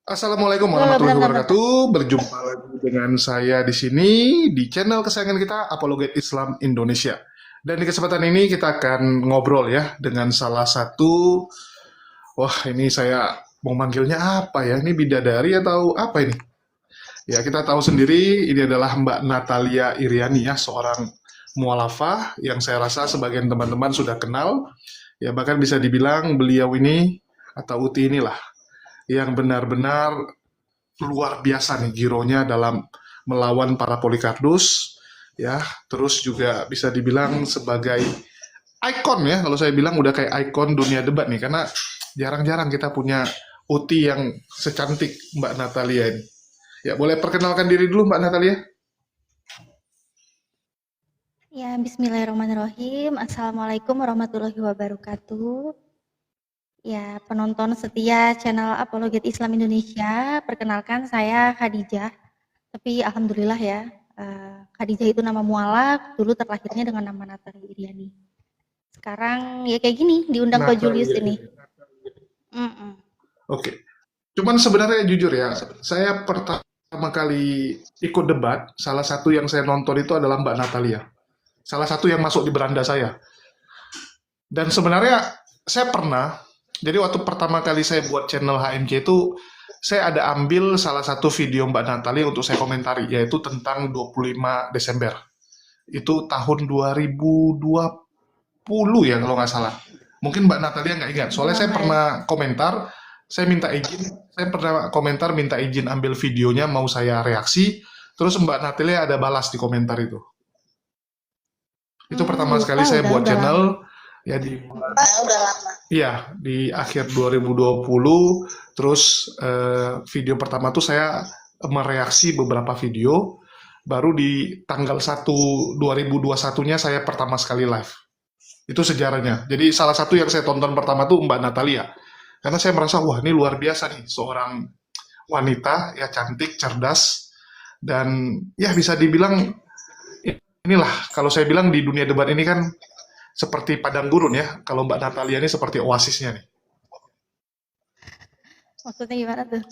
Assalamualaikum Betul, warahmatullahi benar-benar Pak. wabarakatuh. Berjumpa lagi dengan saya di sini di channel kesayangan kita Apologet Islam Indonesia. Dan di kesempatan ini kita akan ngobrol ya dengan salah satu, wah ini saya mau manggilnya apa ya? Ini bidadari atau apa ini? Ya kita tahu sendiri ini adalah Mbak Natalia Iriani ya, seorang mualafah yang saya rasa sebagian teman-teman sudah kenal. Ya bahkan bisa dibilang beliau ini atau Uti inilah yang benar-benar luar biasa nih gironya dalam melawan para Polikarpus ya, terus juga bisa dibilang sebagai ikon ya, kalau saya bilang udah kayak ikon dunia debat nih, karena jarang-jarang kita punya Uti yang secantik Mbak Natalia ini. Ya boleh perkenalkan diri dulu Mbak Natalia. Ya, bismillahirrahmanirrahim. Assalamualaikum warahmatullahi wabarakatuh. Ya, penonton setia channel Apologet Islam Indonesia, perkenalkan saya Khadijah. Tapi alhamdulillah ya, Khadijah itu nama mualaf, dulu terlahirnya dengan nama Natali Iriani. Sekarang ya kayak gini, diundang Ko Julius Natalia ini. ini. Mm-mm. Oke, cuman sebenarnya jujur ya, saya pertama kali ikut debat, salah satu yang saya nonton itu adalah Mbak Natalia, salah satu yang masuk di beranda saya. Dan sebenarnya saya pernah, jadi waktu pertama kali saya buat channel HMC itu, saya ada ambil salah satu video Mbak Natalia untuk saya komentari, yaitu tentang 25 Desember. Itu tahun 2020 ya kalau nggak salah. Mungkin Mbak Natalia nggak ingat, soalnya saya Lama ya. pernah komentar, saya minta izin, saya pernah komentar minta izin ambil videonya, mau saya reaksi, terus Mbak Natalia ada balas di komentar itu. Itu pertama sekali Lupa saya buat udah lama. channel, ya di iya, di akhir 2020, terus video pertama tuh saya mereaksi beberapa video, baru di tanggal 1 2021-nya saya pertama sekali live. Itu sejarahnya. Jadi salah satu yang saya tonton pertama tuh Mbak Natalia. Karena saya merasa, wah ini luar biasa nih, seorang wanita, ya cantik, cerdas, dan ya bisa dibilang, inilah, kalau saya bilang di dunia debat ini kan seperti padang gurun ya, kalau Mbak Natalia ini seperti oasisnya nih. Maksudnya gimana tuh?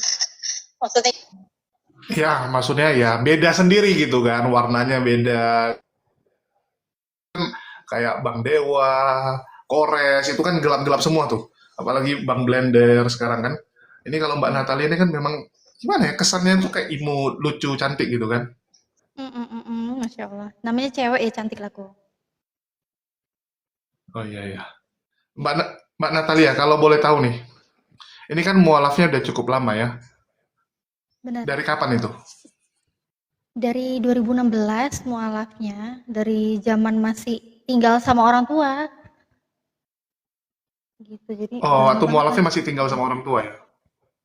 Ya, maksudnya ya beda sendiri gitu kan, warnanya beda. Kayak Bang Dewa, Kores, itu kan gelap-gelap semua tuh. Apalagi Bang Blender sekarang kan. Ini kalau Mbak Mm. Natalia ini kan memang gimana ya, kesannya tuh kayak imut, lucu, cantik gitu kan. Masya Allah. Namanya cewek ya cantik lah kok. Oh iya iya. Mbak Natalia, kalau boleh tahu nih, ini kan mualafnya udah cukup lama ya. Benar. Dari kapan itu? Dari 2016 mualafnya, dari zaman masih tinggal sama orang tua, gitu. Jadi Oh, udah lama waktu banget lah. mualafnya masih tinggal sama orang tua ya.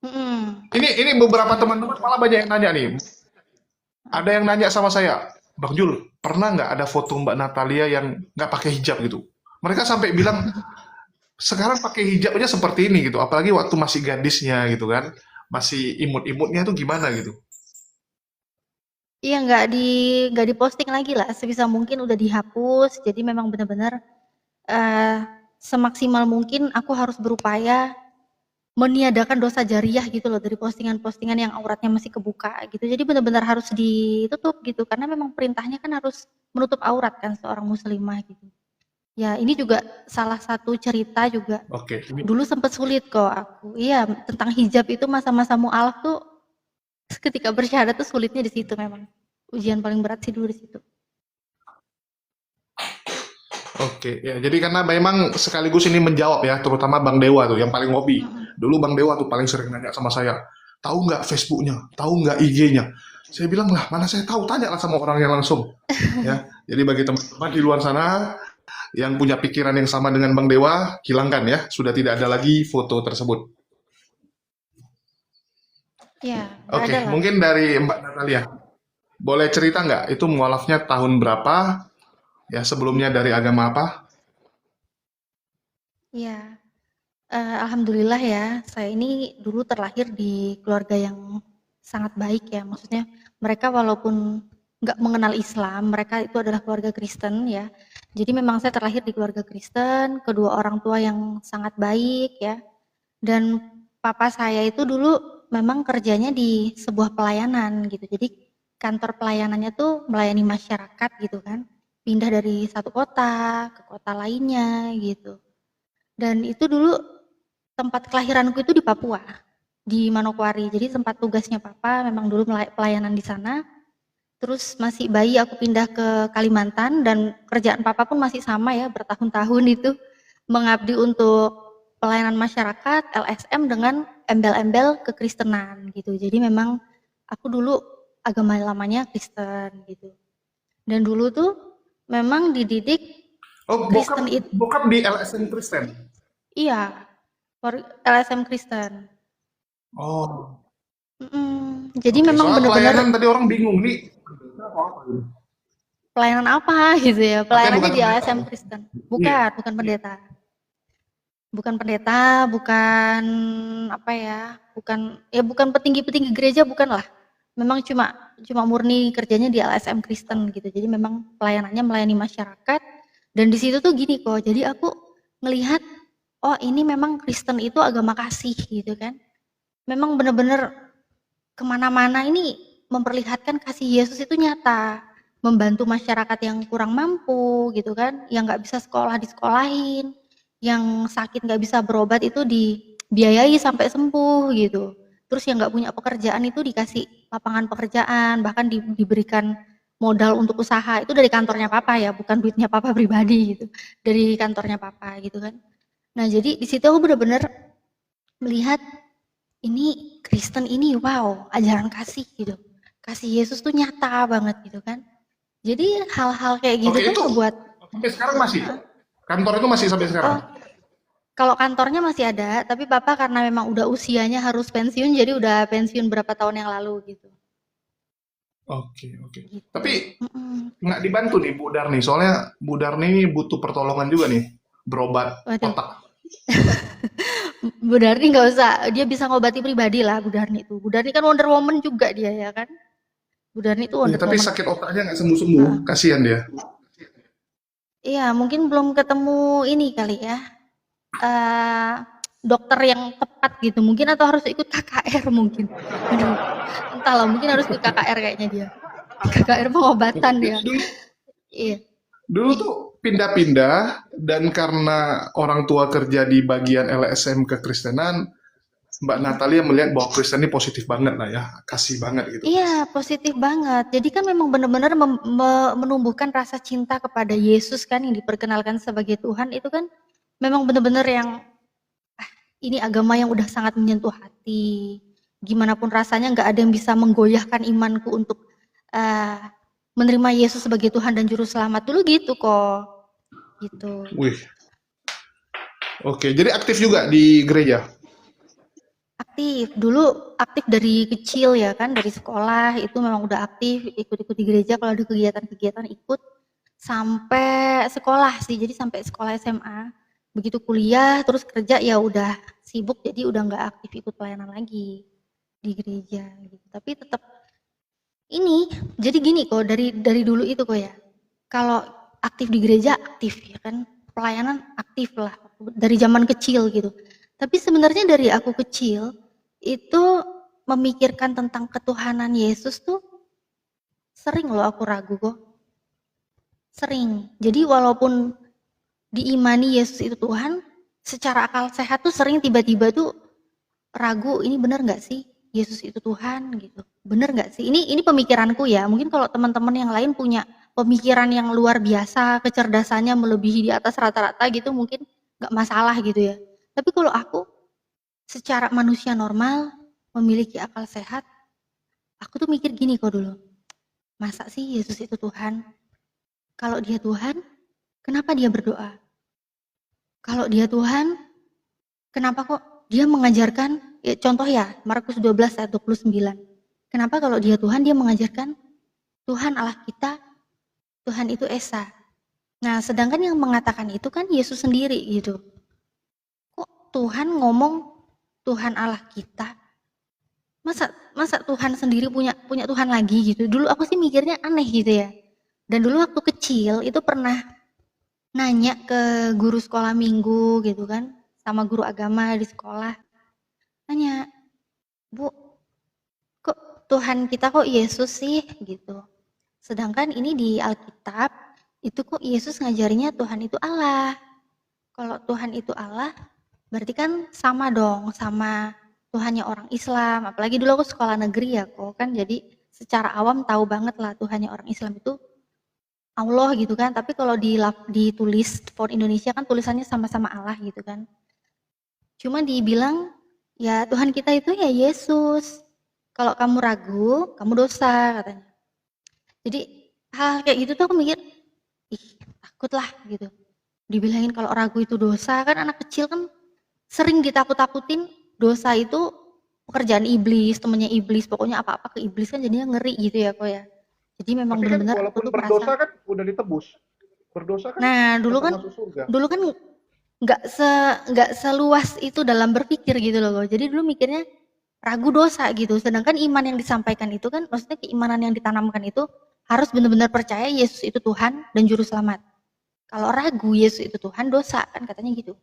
Mhm. Ini beberapa teman-teman malah banyak yang nanya nih. Ada yang nanya sama saya, Bang Jul, pernah nggak ada foto Mbak Natalia yang nggak pakai hijab gitu? Mereka sampai bilang, sekarang pakai hijab aja seperti ini gitu, apalagi waktu masih gadisnya gitu kan, masih imut-imutnya tuh gimana gitu. Iya nggak diposting lagi lah, sebisa mungkin udah dihapus. Jadi memang benar-benar eh, semaksimal mungkin aku harus berupaya meniadakan dosa jariah gitu loh dari postingan-postingan yang auratnya masih kebuka gitu. Jadi benar-benar harus ditutup gitu karena memang perintahnya kan harus menutup aurat kan seorang muslimah gitu. Ya, ini juga salah satu cerita juga. Oke, ini Dulu sempat sulit kok aku. Iya, tentang hijab itu masa-masa mu'alaf tuh ketika bersyahadat tuh sulitnya di situ memang. Ujian paling berat sih dulu di situ. oke ya. Jadi karena memang sekaligus ini menjawab ya, terutama Bang Dewa tuh yang paling hobi. Mm-mm. Dulu Bang Dewa tuh paling sering nanya sama saya, tahu nggak Facebooknya, tahu nggak IG-nya. Saya bilang lah, mana saya tahu, tanya lah sama orangnya langsung. Ya, jadi bagi teman-teman di luar sana yang punya pikiran yang sama dengan Bang Dewa, hilangkan ya. Sudah tidak ada lagi foto tersebut. Ya, nggak Oke, ada lah. mungkin dari Mbak Natalia. Boleh cerita nggak itu mualafnya tahun berapa? Ya, sebelumnya dari agama apa? Ya, alhamdulillah ya, saya ini dulu terlahir di keluarga yang sangat baik ya. Maksudnya mereka walaupun nggak mengenal Islam, mereka itu adalah keluarga Kristen ya. Jadi memang saya terlahir di keluarga Kristen, kedua orang tua yang sangat baik ya. Dan papa saya itu dulu memang kerjanya di sebuah pelayanan gitu. Jadi kantor pelayanannya tuh melayani masyarakat gitu kan. Pindah dari satu kota ke kota lainnya gitu. Dan itu dulu tempat kelahiranku itu di Papua, di Manokwari. Jadi tempat tugasnya papa memang dulu pelayanan di sana. Terus masih bayi aku pindah ke Kalimantan dan kerjaan papa pun masih sama ya, bertahun-tahun itu mengabdi untuk pelayanan masyarakat, LSM dengan embel-embel kekristenan gitu. Jadi memang aku dulu agama lamanya Kristen gitu. Dan dulu tuh memang dididik Oh, bokap Kristen itu, bokap di LSM Kristen. iya, LSM Kristen. Oh, Jadi oke. memang Soal bener-bener pelayanan tadi orang bingung nih. Apa gitu? pelayanan apa gitu ya, Artinya pelayanannya bukan di pendeta. LSM Kristen. Iya. Bukan pendeta. Bukan pendeta, bukan apa ya, bukan petinggi-petinggi gereja, bukan lah. Memang cuma cuma murni kerjanya di LSM Kristen gitu. Jadi memang pelayanannya melayani masyarakat dan di situ tuh gini kok. Jadi aku ngelihat, oh ini memang Kristen itu agama kasih gitu kan. Memang benar-benar kemana-mana ini memperlihatkan kasih Yesus itu nyata, membantu masyarakat yang kurang mampu gitu kan, yang nggak bisa sekolah disekolahin, yang sakit nggak bisa berobat itu dibiayai sampai sembuh gitu. Terus yang nggak punya pekerjaan itu dikasih lapangan pekerjaan, bahkan diberikan modal untuk usaha itu dari kantornya papa ya, bukan duitnya papa pribadi gitu, dari kantornya papa gitu kan. Nah jadi di situ aku benar-benar melihat ini Kristen ini wow, ajaran kasih gitu. Kasih Yesus tuh nyata banget gitu kan. Jadi hal-hal kayak gitu Oke, tuh itu ngebuat, sampai sekarang masih. Kantor itu masih sampai sekarang. oh kalau kantornya masih ada, tapi papa karena memang udah usianya harus pensiun, jadi udah pensiun berapa tahun yang lalu gitu. Oke, oke. Gitu. Tapi Mm-mm. nggak dibantu nih Bu Darni, soalnya Bu Darni ini butuh pertolongan juga nih, berobat Waduh, otak. Bu Darni nggak usah, dia bisa ngobati pribadi lah Bu Darni tuh. Bu Darni kan Wonder Woman juga dia ya kan. Bu Darni tuh Iya, Wonder tapi Woman. sakit otaknya nggak sembuh-sembuh, Heeh. kasihan dia. Iya, mungkin belum ketemu ini kali ya, eee, dokter yang tepat gitu mungkin atau harus ikut KKR mungkin. Aduh, entahlah mungkin harus ikut KKR kayaknya dia. KKR pengobatan Oke, dia. dulu Iya. dulu tuh pindah-pindah dan karena orang tua kerja di bagian LSM kekristenan, Mbak Mhm. Natalia melihat bahwa Kristen ini positif banget lah ya, kasih banget gitu. Iya, positif banget. Jadi kan memang benar-benar menumbuhkan rasa cinta kepada Yesus kan yang diperkenalkan sebagai Tuhan itu kan memang benar-benar yang ini agama yang udah sangat menyentuh hati. Gimana pun rasanya nggak ada yang bisa menggoyahkan imanku untuk uh, menerima Yesus sebagai Tuhan dan Juru Selamat dulu gitu kok. Gitu. Wih, oke. Jadi aktif juga di gereja. Aktif. Dulu aktif dari kecil ya kan, dari sekolah itu memang udah aktif, ikut-ikut di gereja kalau ada kegiatan-kegiatan ikut sampai sekolah sih. Jadi sampai sekolah SMA. Begitu kuliah terus kerja ya udah sibuk jadi udah nggak aktif ikut pelayanan lagi di gereja gitu. Tapi tetap ini jadi gini kok dari dulu itu kok ya. Kalau aktif di gereja aktif ya kan, pelayanan aktif lah dari zaman kecil gitu. Tapi sebenarnya dari aku kecil itu memikirkan tentang ketuhanan Yesus tuh sering loh aku ragu kok. Sering. Jadi walaupun diimani Yesus itu Tuhan, secara akal sehat tuh sering tiba-tiba tuh ragu ini benar nggak sih Yesus itu Tuhan gitu, benar nggak sih ini pemikiranku ya, mungkin kalau teman-teman yang lain punya pemikiran yang luar biasa, kecerdasannya melebihi di atas rata-rata gitu mungkin nggak masalah gitu ya, tapi kalau aku secara manusia normal memiliki akal sehat, aku tuh mikir gini kok dulu, masa sih Yesus itu Tuhan? Kalau dia Tuhan, kenapa dia berdoa? Kalau dia Tuhan, kenapa kok dia mengajarkan, ya, contoh ya, Markus 12 ayat 29. Kenapa kalau dia Tuhan, dia mengajarkan Tuhan Allah kita, Tuhan itu Esa. Nah, sedangkan yang mengatakan itu kan Yesus sendiri gitu. Kok Tuhan ngomong Tuhan Allah kita? Masa masa Tuhan sendiri punya Tuhan lagi gitu. Dulu aku sih mikirnya aneh gitu ya. Dan dulu waktu kecil itu pernah nanya ke guru sekolah minggu gitu kan, sama guru agama di sekolah. Nanya, Bu, kok Tuhan kita kok Yesus sih gitu. Sedangkan ini di Alkitab itu kok Yesus ngajarinya Tuhan itu Allah. Kalau Tuhan itu Allah, berarti kan sama dong sama Tuhannya orang Islam. Apalagi dulu aku sekolah negeri ya kok kan, jadi secara awam tahu banget lah Tuhannya orang Islam itu Allah gitu kan. Tapi kalau ditulis font Indonesia kan tulisannya sama-sama Allah gitu kan. Cuma dibilang ya Tuhan kita itu ya Yesus. Kalau kamu ragu, kamu dosa katanya. Jadi hal kayak gitu tuh aku mikir, ih takut lah gitu. Dibilangin kalau ragu itu dosa, kan anak kecil kan sering ditakut-takutin dosa itu pekerjaan iblis, temennya iblis, pokoknya apa-apa ke iblis kan jadinya ngeri gitu ya kok ya. Jadi memang Tapi kan benar-benar aku walaupun tuh berdosa merasa, kan udah ditebus. Berdosa kan nah tetap masuk surga. dulu kan nggak se nggak seluas itu dalam berpikir gitu loh. Jadi dulu mikirnya ragu dosa gitu. Sedangkan iman yang disampaikan itu kan, maksudnya keimanan yang ditanamkan itu harus benar-benar percaya Yesus itu Tuhan dan juru selamat. Kalau ragu Yesus itu Tuhan, dosa kan katanya gitu.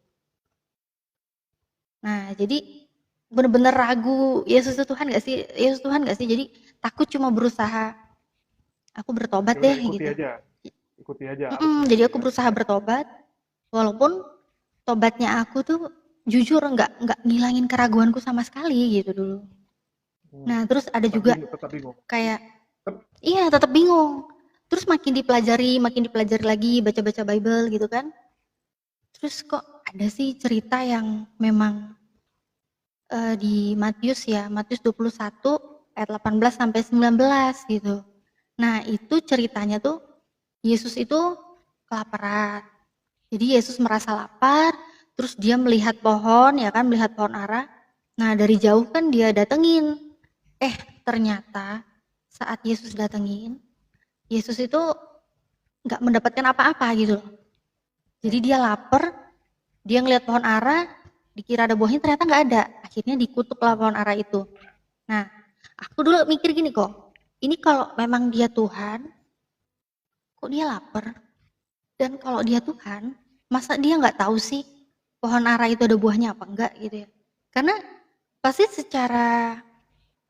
Nah, jadi benar-benar ragu Yesus itu Tuhan gak sih? Yesus Tuhan gak sih? Jadi takut cuma berusaha aku bertobat Ya deh udah ikuti gitu. aja. Ikuti aja arusnya Jadi gitu aku ya. berusaha bertobat, walaupun tobatnya aku tuh jujur nggak ngilangin keraguanku sama sekali gitu dulu. Nah, terus ada juga Tetap bingung. kayak, iya tetap bingung. Terus makin dipelajari lagi, baca-baca Bible gitu kan. Terus kok ada sih cerita yang memang di Matius ya, Matius 21 ayat 18 sampai 19 gitu. Nah, itu ceritanya tuh Yesus itu kelaparan. Jadi Yesus merasa lapar, terus dia melihat pohon ya kan, melihat pohon ara. Nah, dari jauh kan dia datengin. Ternyata saat Yesus datengin, Yesus itu nggak mendapatkan apa-apa gitu loh. Jadi dia lapar, dia ngelihat pohon ara, dikira ada buahnya, ternyata nggak ada. Akhirnya dikutuk lah pohon ara itu. Nah, aku dulu mikir gini kok, ini kalau memang dia Tuhan, kok dia lapar? Dan kalau dia Tuhan, masa dia nggak tahu sih pohon ara itu ada buahnya apa enggak gitu ya? Karena pasti secara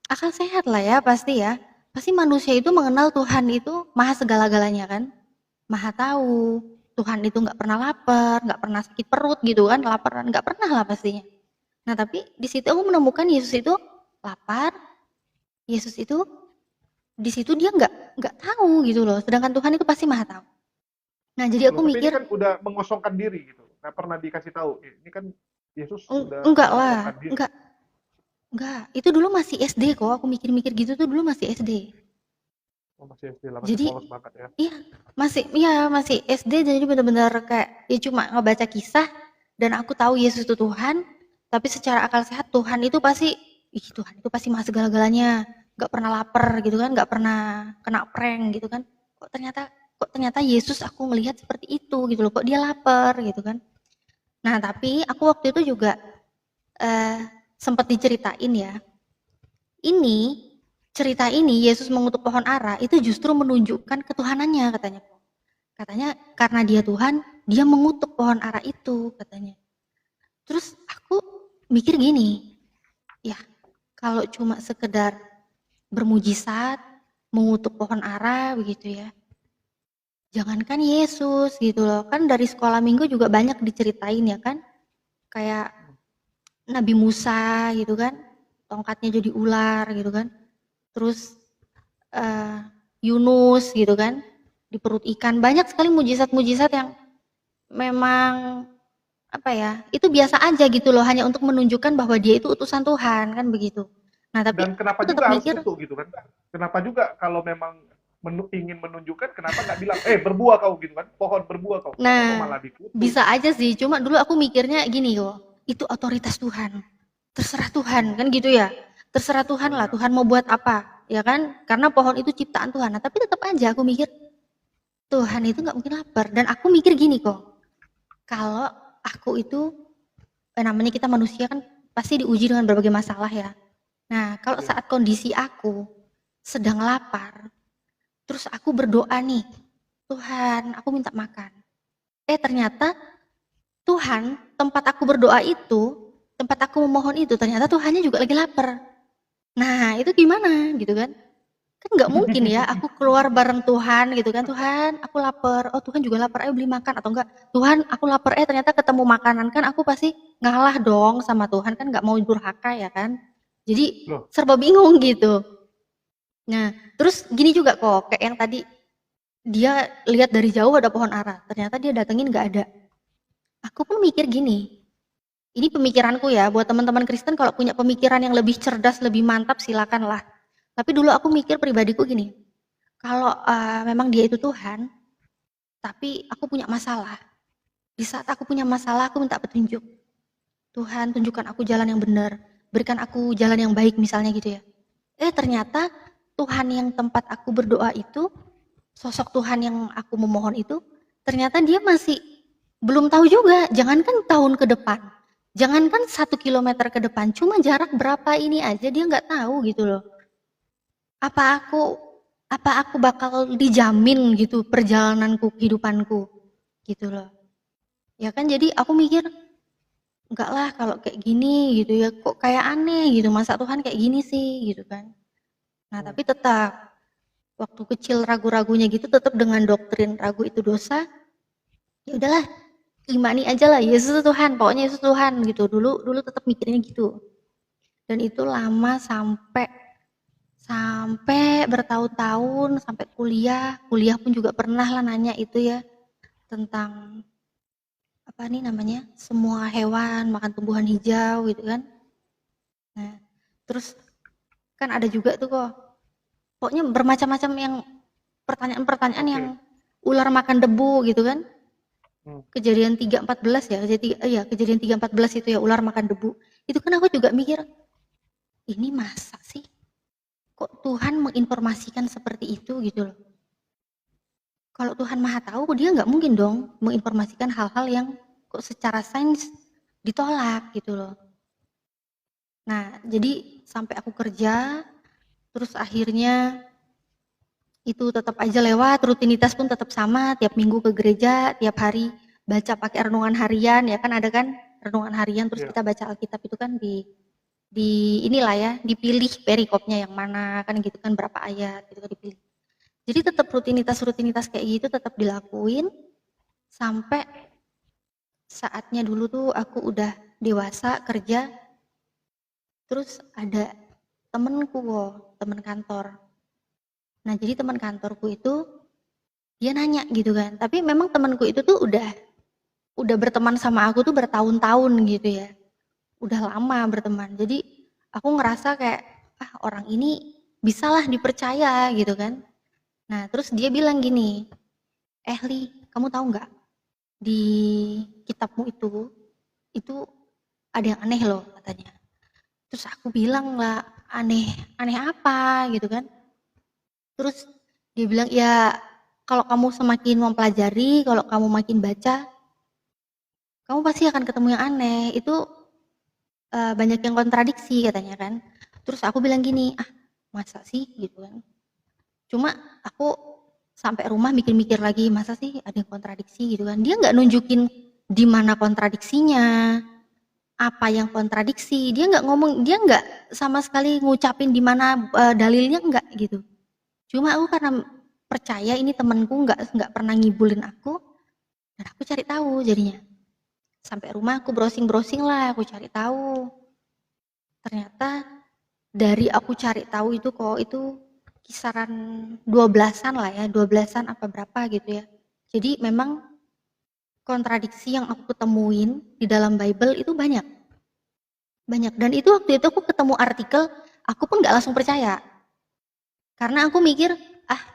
akal sehat lah ya pasti ya. Pasti manusia itu mengenal Tuhan itu maha segala-galanya kan, maha tahu. Tuhan itu nggak pernah lapar, nggak pernah sakit perut gitu kan, laparan nggak pernah lah pastinya. Nah tapi di situ aku menemukan Yesus itu lapar, Yesus itu di situ dia nggak tahu gitu loh. Sedangkan Tuhan itu pasti maha tahu. Nah jadi aku Tapi ini mikir, kan udah mengosongkan diri gitu. Nggak pernah dikasih tahu. Ini kan Yesus sudah enggak mengosongkan lah, diri. enggak. Itu dulu masih SD kok. Aku mikir-mikir gitu tuh dulu masih SD. Oh, masih SD lah, masih Jadi polos banget ya. masih SD. Jadi benar-benar kayak ya cuma ngebaca kisah dan aku tahu Yesus itu Tuhan. Tapi secara akal sehat Tuhan itu pasti, Tuhan itu pasti maha segala-galanya. Nggak pernah lapar gitu kan, nggak pernah kena prank gitu kan. Kok ternyata Yesus aku ngelihat seperti itu gitu loh. Kok dia lapar gitu kan. Nah tapi aku waktu itu juga sempat diceritain ya. Ini cerita ini Yesus mengutuk pohon ara itu justru menunjukkan ketuhanannya katanya. Katanya karena dia Tuhan, dia mengutuk pohon ara itu katanya. Terus aku mikir gini, ya kalau cuma sekedar bermujizat, mengutuk pohon ara begitu ya. Jangankan Yesus gitu loh. Kan dari sekolah minggu juga banyak diceritain ya kan. Kayak Nabi Musa gitu kan, tongkatnya jadi ular gitu kan. Terus Yunus gitu kan, di perut ikan. Banyak sekali mujizat-mujizat yang memang apa ya, itu biasa aja gitu loh, hanya untuk menunjukkan bahwa dia itu utusan Tuhan kan begitu. Nah tapi Dan kenapa aku tetap juga harus mikir, kutuk gitu kan? Kenapa juga kalau memang ingin menunjukkan, kenapa nggak bilang, berbuah kau gitu kan? Pohon berbuah kau. Kenapa nah malah dikutuk? bisa aja sih, cuma dulu aku mikirnya gini kok, itu otoritas Tuhan, terserah Tuhan kan gitu ya, terserah Tuhan lah, Tuhan mau buat apa ya kan, karena pohon itu ciptaan Tuhan. Nah tapi tetap aja aku mikir Tuhan itu nggak mungkin lapar. Dan aku mikir gini kok, kalau aku itu, namanya kita manusia kan pasti diuji dengan berbagai masalah ya. Nah kalau saat kondisi aku sedang lapar, terus aku berdoa nih, Tuhan aku minta makan. Ternyata Tuhan tempat aku berdoa itu, tempat aku memohon itu, ternyata Tuhannya juga lagi lapar. Nah, itu gimana gitu kan? Kan nggak mungkin ya aku keluar bareng Tuhan gitu kan, Tuhan aku lapar, oh Tuhan juga lapar, ayo beli makan, atau enggak, Tuhan aku lapar, ternyata ketemu makanan, kan aku pasti ngalah dong sama Tuhan, kan nggak mau durhaka ya kan. Jadi Loh, serba bingung gitu. Nah, terus gini juga kok, kayak yang tadi dia lihat dari jauh ada pohon ara, ternyata dia datengin nggak ada. Aku pun mikir gini, ini pemikiranku ya, buat teman-teman Kristen kalau punya pemikiran yang lebih cerdas, lebih mantap silakanlah. Tapi dulu aku mikir pribadiku gini, kalau memang dia itu Tuhan, tapi aku punya masalah. Di saat aku punya masalah, aku minta petunjuk. Tuhan, tunjukkan aku jalan yang benar, berikan aku jalan yang baik misalnya gitu ya. Ternyata Tuhan yang tempat aku berdoa itu, sosok Tuhan yang aku memohon itu, ternyata dia masih belum tahu juga. Jangankan tahun ke depan, jangankan 1 kilometer ke depan, cuma jarak berapa ini aja dia nggak tahu gitu loh. Apa aku bakal dijamin gitu perjalananku, kehidupanku gitu loh. Ya kan, jadi aku mikir, enggak lah kalau kayak gini gitu ya, kok kayak aneh gitu, masa Tuhan kayak gini sih gitu kan. Nah, tapi tetap waktu kecil ragu-ragunya gitu, tetap dengan doktrin ragu itu dosa, ya udahlah imani aja lah, Yesus Tuhan, pokoknya Yesus Tuhan gitu. Dulu tetap mikirnya gitu. Dan itu lama sampai bertahun-tahun, sampai kuliah pun juga pernah lah nanya itu ya, tentang apa nih namanya, semua hewan makan tumbuhan hijau gitu kan. Nah, terus kan ada juga tuh kok, pokoknya bermacam-macam yang pertanyaan-pertanyaan yang ular makan debu gitu kan. Kejadian 3:14 ya, kejadian 3:14 itu ya, ular makan debu. Itu kan aku juga mikir, ini masa sih? Kok Tuhan menginformasikan seperti itu gitu loh. Kalau Tuhan Maha Tahu, dia nggak mungkin dong menginformasikan hal-hal yang kok secara sains ditolak gitu loh. Nah, jadi sampai aku kerja, terus akhirnya itu tetap aja lewat, rutinitas pun tetap sama, tiap minggu ke gereja, tiap hari baca pakai renungan harian, ya kan ada kan renungan harian, terus kita baca Alkitab itu kan di inilah ya, dipilih perikopnya yang mana, kan gitu kan, berapa ayat gitu kan dipilih. Jadi tetap rutinitas kayak gitu tetap dilakuin sampai saatnya dulu tuh aku udah dewasa kerja, terus ada temenku kok, temen kantor. Nah, jadi teman kantorku itu dia nanya gitu kan, tapi memang temanku itu tuh udah berteman sama aku tuh bertahun-tahun gitu ya, udah lama berteman. Jadi aku ngerasa kayak, orang ini bisalah dipercaya gitu kan. Nah, terus dia bilang gini, Li, kamu tahu nggak, di kitabmu itu ada yang aneh loh katanya. Terus aku bilang lah, aneh apa gitu kan. Terus dia bilang, ya kalau kamu semakin mempelajari, kalau kamu makin baca, kamu pasti akan ketemu yang aneh. Itu banyak yang kontradiksi katanya kan. Terus aku bilang gini, masa sih gitu kan. Cuma aku sampai rumah mikir-mikir lagi, masa sih ada yang kontradiksi gitu kan. Dia nggak nunjukin di mana kontradiksinya, apa yang kontradiksi. Dia nggak ngomong, dia nggak sama sekali ngucapin di mana dalilnya, nggak gitu. Cuma aku karena percaya ini temanku nggak pernah ngibulin aku, dan aku cari tahu jadinya. Sampai rumah aku browsing lah, aku cari tahu. Ternyata dari aku cari tahu itu kok, itu kisaran 12-an lah ya, 12-an apa berapa gitu ya. Jadi memang kontradiksi yang aku ketemuin di dalam Bible itu banyak. Dan itu waktu itu aku ketemu artikel, aku pun nggak langsung percaya. Karena aku mikir,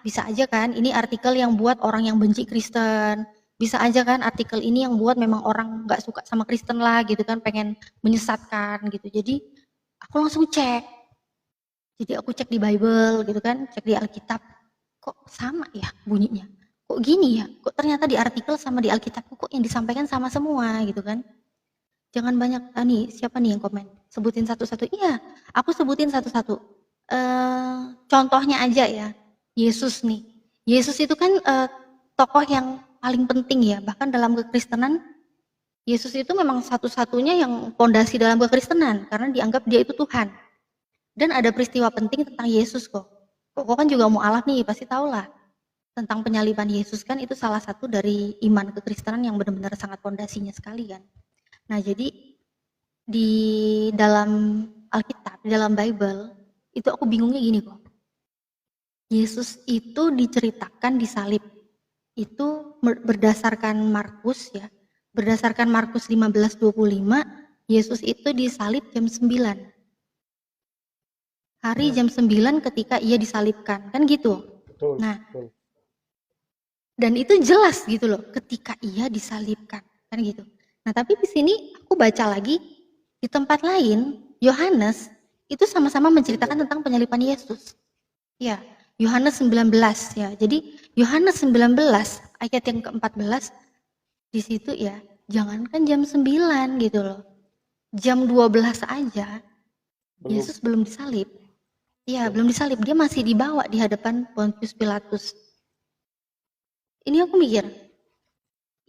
bisa aja kan ini artikel yang buat orang yang benci Kristen. Bisa aja kan artikel ini yang buat memang orang nggak suka sama Kristen lah gitu kan, pengen menyesatkan gitu. Jadi aku langsung cek. Jadi aku cek di Bible gitu kan, cek di Alkitab. Kok sama ya bunyinya? Kok gini ya? Kok ternyata di artikel sama di Alkitab kok yang disampaikan sama semua gitu kan? Jangan banyak, nih siapa nih yang komen? Sebutin satu-satu. Iya, aku sebutin satu-satu. Contohnya aja ya, Yesus nih. Yesus itu kan tokoh yang paling penting ya, bahkan dalam kekristenan, Yesus itu memang satu-satunya yang pondasi dalam kekristenan, karena dianggap dia itu Tuhan. Dan ada peristiwa penting tentang Yesus kok. Kok kan juga mualaf nih, pasti tahu lah. Tentang penyaliban Yesus kan itu salah satu dari iman kekristenan yang benar-benar sangat fondasinya sekali kan. Nah jadi di dalam Alkitab, di dalam Bible, itu aku bingungnya gini kok. Yesus itu diceritakan disalib. Itu berdasarkan Markus ya. Berdasarkan Markus 15:25, Yesus itu disalib jam 9. Hari jam 9 ketika ia disalibkan, kan gitu. Betul, Nah, betul. dan itu jelas gitu loh, ketika ia disalibkan, kan gitu. Nah, tapi di sini aku baca lagi di tempat lain, Yohanes itu sama-sama menceritakan tentang penyaliban Yesus. Ya, Yohanes 19 ya. Jadi Yohanes 19 ayat yang ke-14 di situ ya, jangankan jam 9 gitu loh. Jam 12 aja Belum. Yesus belum disalib. Iya, belum disalib. Dia masih dibawa di hadapan Pontius Pilatus. Ini aku mikir,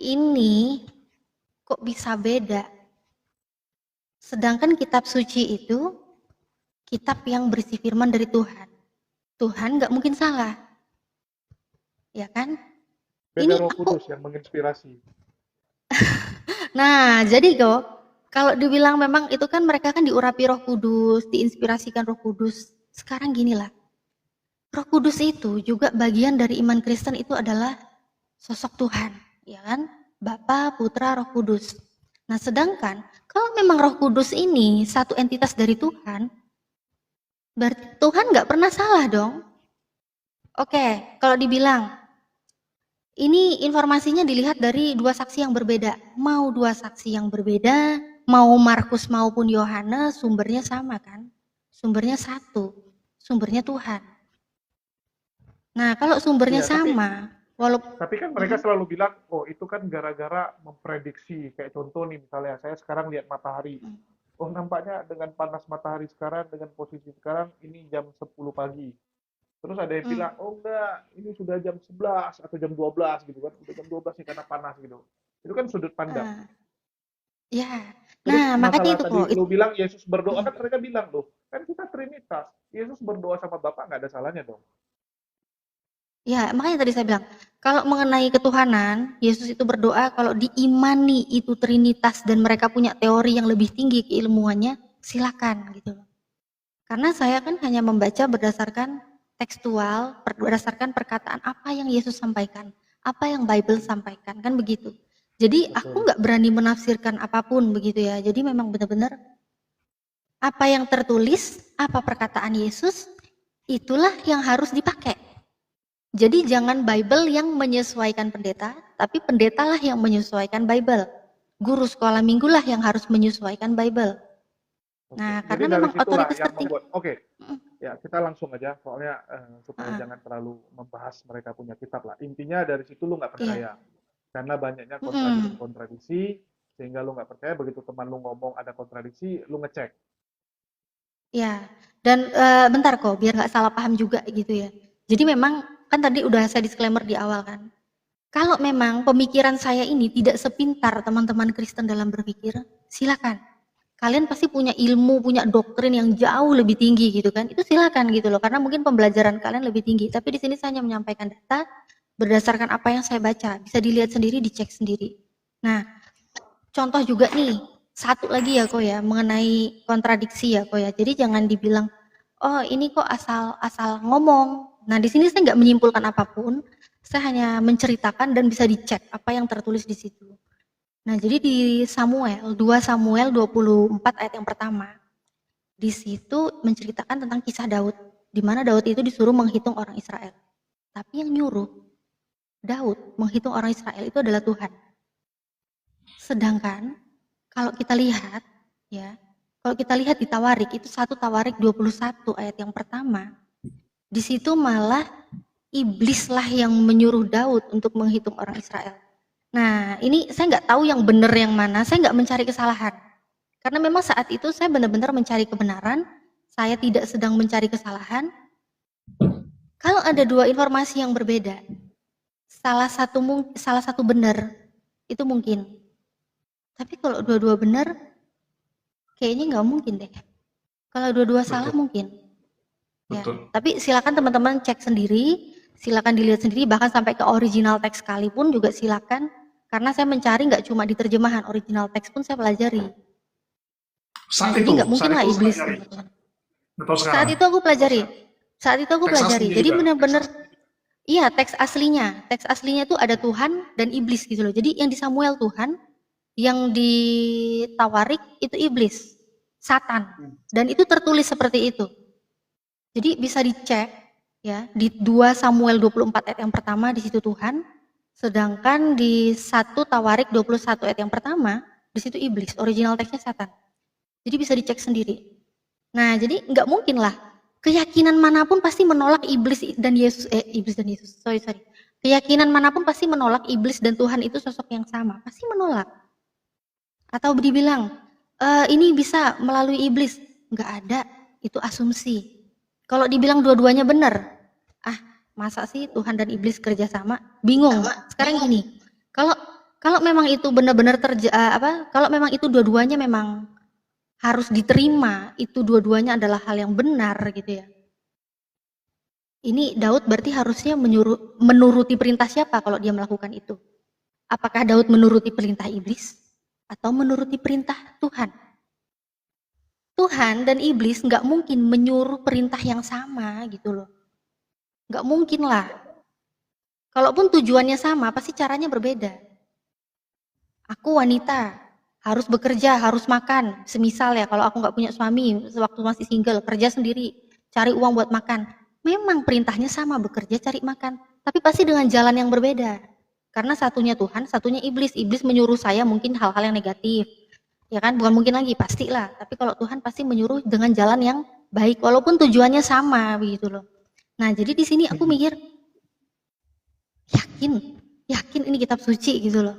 ini kok bisa beda? Sedangkan kitab suci itu kitab yang berisi firman dari Tuhan. Tuhan nggak mungkin salah. Ya kan? Beda Ini Roh aku, Kudus yang menginspirasi. nah jadi kok, kalau dibilang memang itu kan mereka kan diurapi Roh Kudus, diinspirasikan Roh Kudus. Sekarang ginilah, Roh Kudus itu juga bagian dari iman Kristen itu adalah sosok Tuhan, ya kan? Bapa, Putra, Roh Kudus. Nah, sedangkan kalau memang Roh Kudus ini satu entitas dari Tuhan, berarti Tuhan nggak pernah salah dong. Oke, kalau dibilang ini informasinya dilihat dari dua saksi yang berbeda. Mau dua saksi yang berbeda, mau Markus maupun Yohanes, sumbernya sama kan? Sumbernya satu, sumbernya Tuhan. Nah, kalau sumbernya Iya, tapi sama, walaupun tapi kan mereka selalu bilang, oh itu kan gara-gara memprediksi. Kayak contoh nih, misalnya saya sekarang lihat matahari. Oh nampaknya dengan panas matahari sekarang, dengan posisi sekarang, ini jam 10 pagi. Terus ada yang bilang, oh enggak, ini sudah jam 11 atau jam 12 gitu kan. Udah jam 12 nih karena panas gitu. Itu kan sudut pandang. ya, Terus nah makanya masalah itu tadi kok. lu bilang Yesus berdoa, kan mereka bilang loh, kan kita Trinitas. Yesus berdoa sama Bapa nggak ada salahnya dong. Ya, makanya tadi saya bilang, kalau mengenai ketuhanan, Yesus itu berdoa kalau diimani itu Trinitas dan mereka punya teori yang lebih tinggi keilmuannya, silakan gitu loh. Karena saya kan hanya membaca berdasarkan tekstual, berdasarkan perkataan apa yang Yesus sampaikan, apa yang Bible sampaikan, kan begitu. Jadi aku Betul. nggak berani menafsirkan apapun begitu ya. Jadi memang benar-benar apa yang tertulis, apa perkataan Yesus, itulah yang harus dipakai. Jadi jangan Bible yang menyesuaikan pendeta, tapi pendetalah yang menyesuaikan Bible. Guru sekolah minggulah yang harus menyesuaikan Bible. Nah, Oke. Jadi karena dari memang situlah otoritas yang tertinggi. membuat. Oke, ya kita langsung aja, soalnya supaya Heeh, jangan terlalu membahas mereka punya kitab lah. Intinya dari situ lu nggak iya. percaya, karena banyaknya Mm-mm, kontradiksi-kontradiksi, sehingga lu nggak percaya. Begitu teman lu ngomong ada kontradiksi, lu ngecek. ya. Dan bentar kok, biar nggak salah paham juga gitu ya. Jadi memang kan tadi udah saya disclaimer di awal kan. Kalau memang pemikiran saya ini tidak sepintar teman-teman Kristen dalam berpikir, silakan. Kalian pasti punya ilmu, punya doktrin yang jauh lebih tinggi gitu kan. Itu silakan gitu loh, karena mungkin pembelajaran kalian lebih tinggi. Tapi di sini saya hanya menyampaikan data berdasarkan apa yang saya baca. Bisa dilihat sendiri, dicek sendiri. Nah, contoh juga nih, satu lagi ya kok ya, mengenai kontradiksi ya kok ya. Jadi jangan dibilang, oh ini kok asal ngomong. Nah di sini saya nggak menyimpulkan apapun, saya hanya menceritakan dan bisa dicek apa yang tertulis di situ. Nah jadi di Samuel, 2 Samuel 24 ayat yang pertama, di situ menceritakan tentang kisah Daud, di mana Daud itu disuruh menghitung orang Israel. Tapi yang nyuruh Daud menghitung orang Israel itu adalah Tuhan. Sedangkan kalau kita lihat ya, kalau kita lihat di Tawarik itu 1 Tawarik 21 ayat yang pertama, di situ malah iblislah yang menyuruh Daud untuk menghitung orang Israel. Nah, ini saya nggak tahu yang benar yang mana, saya nggak mencari kesalahan. Karena memang saat itu saya benar-benar mencari kebenaran, saya tidak sedang mencari kesalahan. Kalau ada dua informasi yang berbeda, salah satu benar, itu mungkin. Tapi kalau dua-dua benar, kayaknya nggak mungkin deh. Kalau dua-dua salah Betul, mungkin. Ya, betul. tapi silakan teman-teman cek sendiri, silakan dilihat sendiri, bahkan sampai ke original teks sekalipun juga silakan. Karena saya mencari nggak cuma di terjemahan, original teks pun saya pelajari. Nah, jadi nggak mungkin Saat lah itu iblis pelajari, gitu. atau Saat sekarang? itu aku pelajari. Saat itu aku Teks pelajari. aslinya Jadi juga. benar-benar iya teks aslinya. Teks aslinya itu ada Tuhan dan iblis gitu loh. Jadi yang di Samuel Tuhan, yang di Tawarik itu iblis, Satan. Dan itu tertulis seperti itu. Jadi bisa dicek ya di 2 Samuel 24 ayat yang pertama di situ Tuhan, sedangkan di 1 Tawarik 21 ayat yang pertama di situ iblis, original teksnya Satan. Jadi bisa dicek sendiri. Nah, jadi nggak mungkin lah keyakinan manapun pasti menolak iblis dan Yesus. Sorry. Keyakinan manapun pasti menolak iblis dan Tuhan itu sosok yang sama, pasti menolak. Atau dibilang ini bisa melalui iblis, nggak ada, itu asumsi. Kalau dibilang dua-duanya benar, masa sih Tuhan dan iblis kerja sama? Bingung. Sekarang gini, kalau kalau memang itu benar-benar kalau memang itu dua-duanya memang harus diterima, itu dua-duanya adalah hal yang benar gitu ya. Ini Daud berarti harusnya menuruti perintah siapa kalau dia melakukan itu? Apakah Daud menuruti perintah iblis atau menuruti perintah Tuhan? Tuhan dan iblis nggak mungkin menyuruh perintah yang sama gitu loh. Nggak mungkin lah. Kalaupun tujuannya sama, pasti caranya berbeda. Aku wanita, harus bekerja, harus makan. Semisal ya, kalau aku nggak punya suami, sewaktu masih single, kerja sendiri, cari uang buat makan. Memang perintahnya sama, bekerja, cari makan. Tapi pasti dengan jalan yang berbeda. Karena satunya Tuhan, satunya iblis. Iblis menyuruh saya mungkin hal-hal yang negatif. Ya kan, bukan mungkin lagi, pastilah. Tapi kalau Tuhan pasti menyuruh dengan jalan yang baik, walaupun tujuannya sama, begitu loh. Nah, jadi di sini aku mikir, yakin ini kitab suci gitu loh.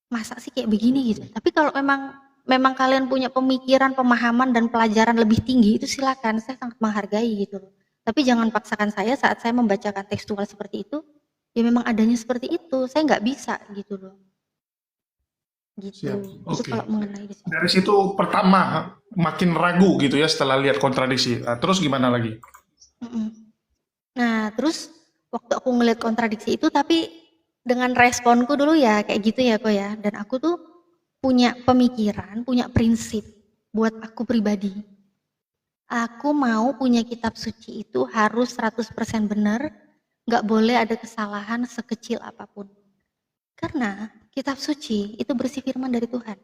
Masa sih kayak begini gitu. Tapi kalau memang kalian punya pemikiran, pemahaman dan pelajaran lebih tinggi itu silakan, saya sangat menghargai gitu loh. Tapi jangan paksakan saya saat saya membacakan tekstual seperti itu, ya memang adanya seperti itu, saya nggak bisa gitu loh. Gitu. Siap. Itu Oke. kalau mengenai di situ. Dari situ pertama makin ragu gitu ya setelah lihat kontradiksi. Terus gimana lagi? Nah, terus waktu aku ngeliat kontradiksi itu, tapi dengan responku dulu ya kayak gitu ya kok ya. Dan aku tuh punya pemikiran, punya prinsip buat aku pribadi. Aku mau punya kitab suci itu harus 100% benar, nggak boleh ada kesalahan sekecil apapun. Karena kitab suci itu berisi firman dari Tuhan.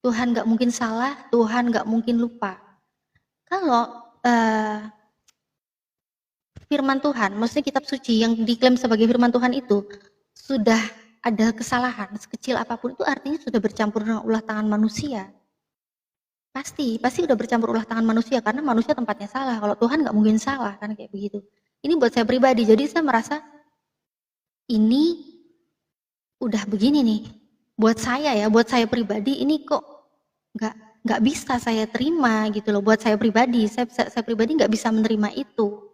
Tuhan nggak mungkin salah, Tuhan nggak mungkin lupa. Kalau firman Tuhan, maksudnya kitab suci yang diklaim sebagai firman Tuhan itu sudah ada kesalahan sekecil apapun, itu artinya sudah bercampur dengan ulah tangan manusia. Pasti udah bercampur ulah tangan manusia, karena manusia tempatnya salah. Kalau Tuhan nggak mungkin salah, kan kayak begitu. Ini buat saya pribadi, jadi saya merasa ini udah begini nih. Buat saya pribadi ini kok nggak bisa saya terima gitu loh. Buat saya pribadi, saya pribadi nggak bisa menerima itu.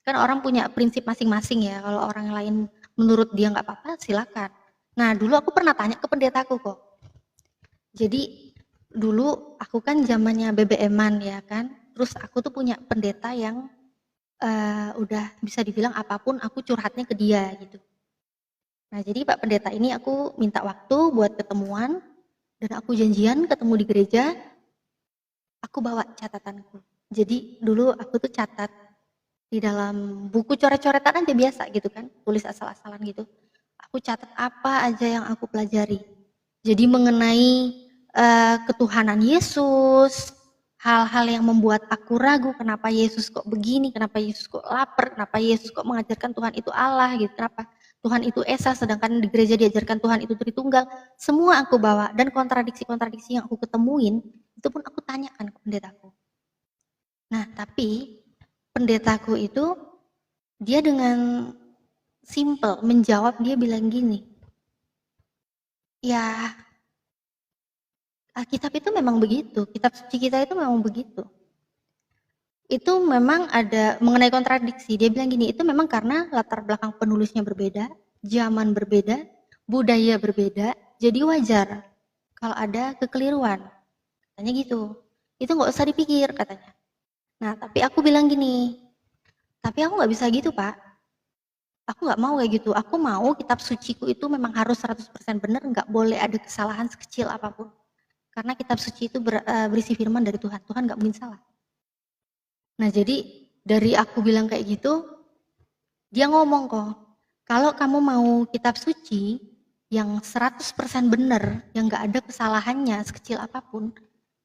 Kan orang punya prinsip masing-masing ya. Kalau orang lain menurut dia nggak apa-apa, silakan. Nah, dulu aku pernah tanya ke pendetaku kok. Jadi dulu aku kan zamannya BBM-an ya kan. Terus aku tuh punya pendeta yang udah bisa dibilang apapun aku curhatnya ke dia gitu. Nah, jadi Pak Pendeta ini aku minta waktu buat ketemuan dan aku janjian ketemu di gereja. Aku bawa catatanku. Jadi dulu aku tuh catat di dalam buku coret-coretan aja biasa gitu kan, tulis asal-asalan gitu. Aku catat apa aja yang aku pelajari. Jadi mengenai ketuhanan Yesus, hal-hal yang membuat aku ragu, kenapa Yesus kok begini, kenapa Yesus kok lapar, kenapa Yesus kok mengajarkan Tuhan itu Allah gitu, kenapa Tuhan itu Esa, sedangkan di gereja diajarkan Tuhan itu Tritunggal. Semua aku bawa, dan kontradiksi-kontradiksi yang aku ketemuin, itu pun aku tanyakan ke pendetaku. Nah, tapi pendetaku itu dia dengan simple menjawab, dia bilang gini, ya Alkitab itu memang begitu, kitab suci kita itu memang begitu. Itu memang ada mengenai kontradiksi, dia bilang gini, itu memang karena latar belakang penulisnya berbeda, zaman berbeda, budaya berbeda, jadi wajar kalau ada kekeliruan. Katanya gitu. itu nggak usah dipikir katanya. Nah, tapi aku bilang gini, tapi aku nggak bisa gitu, Pak. Aku nggak mau kayak gitu. Aku mau kitab suciku itu memang harus 100% benar, nggak boleh ada kesalahan sekecil apapun. Karena kitab suci itu berisi firman dari Tuhan. Tuhan nggak mungkin salah. Nah, jadi dari aku bilang kayak gitu, dia ngomong kok, kalau kamu mau kitab suci yang 100% benar, yang nggak ada kesalahannya sekecil apapun,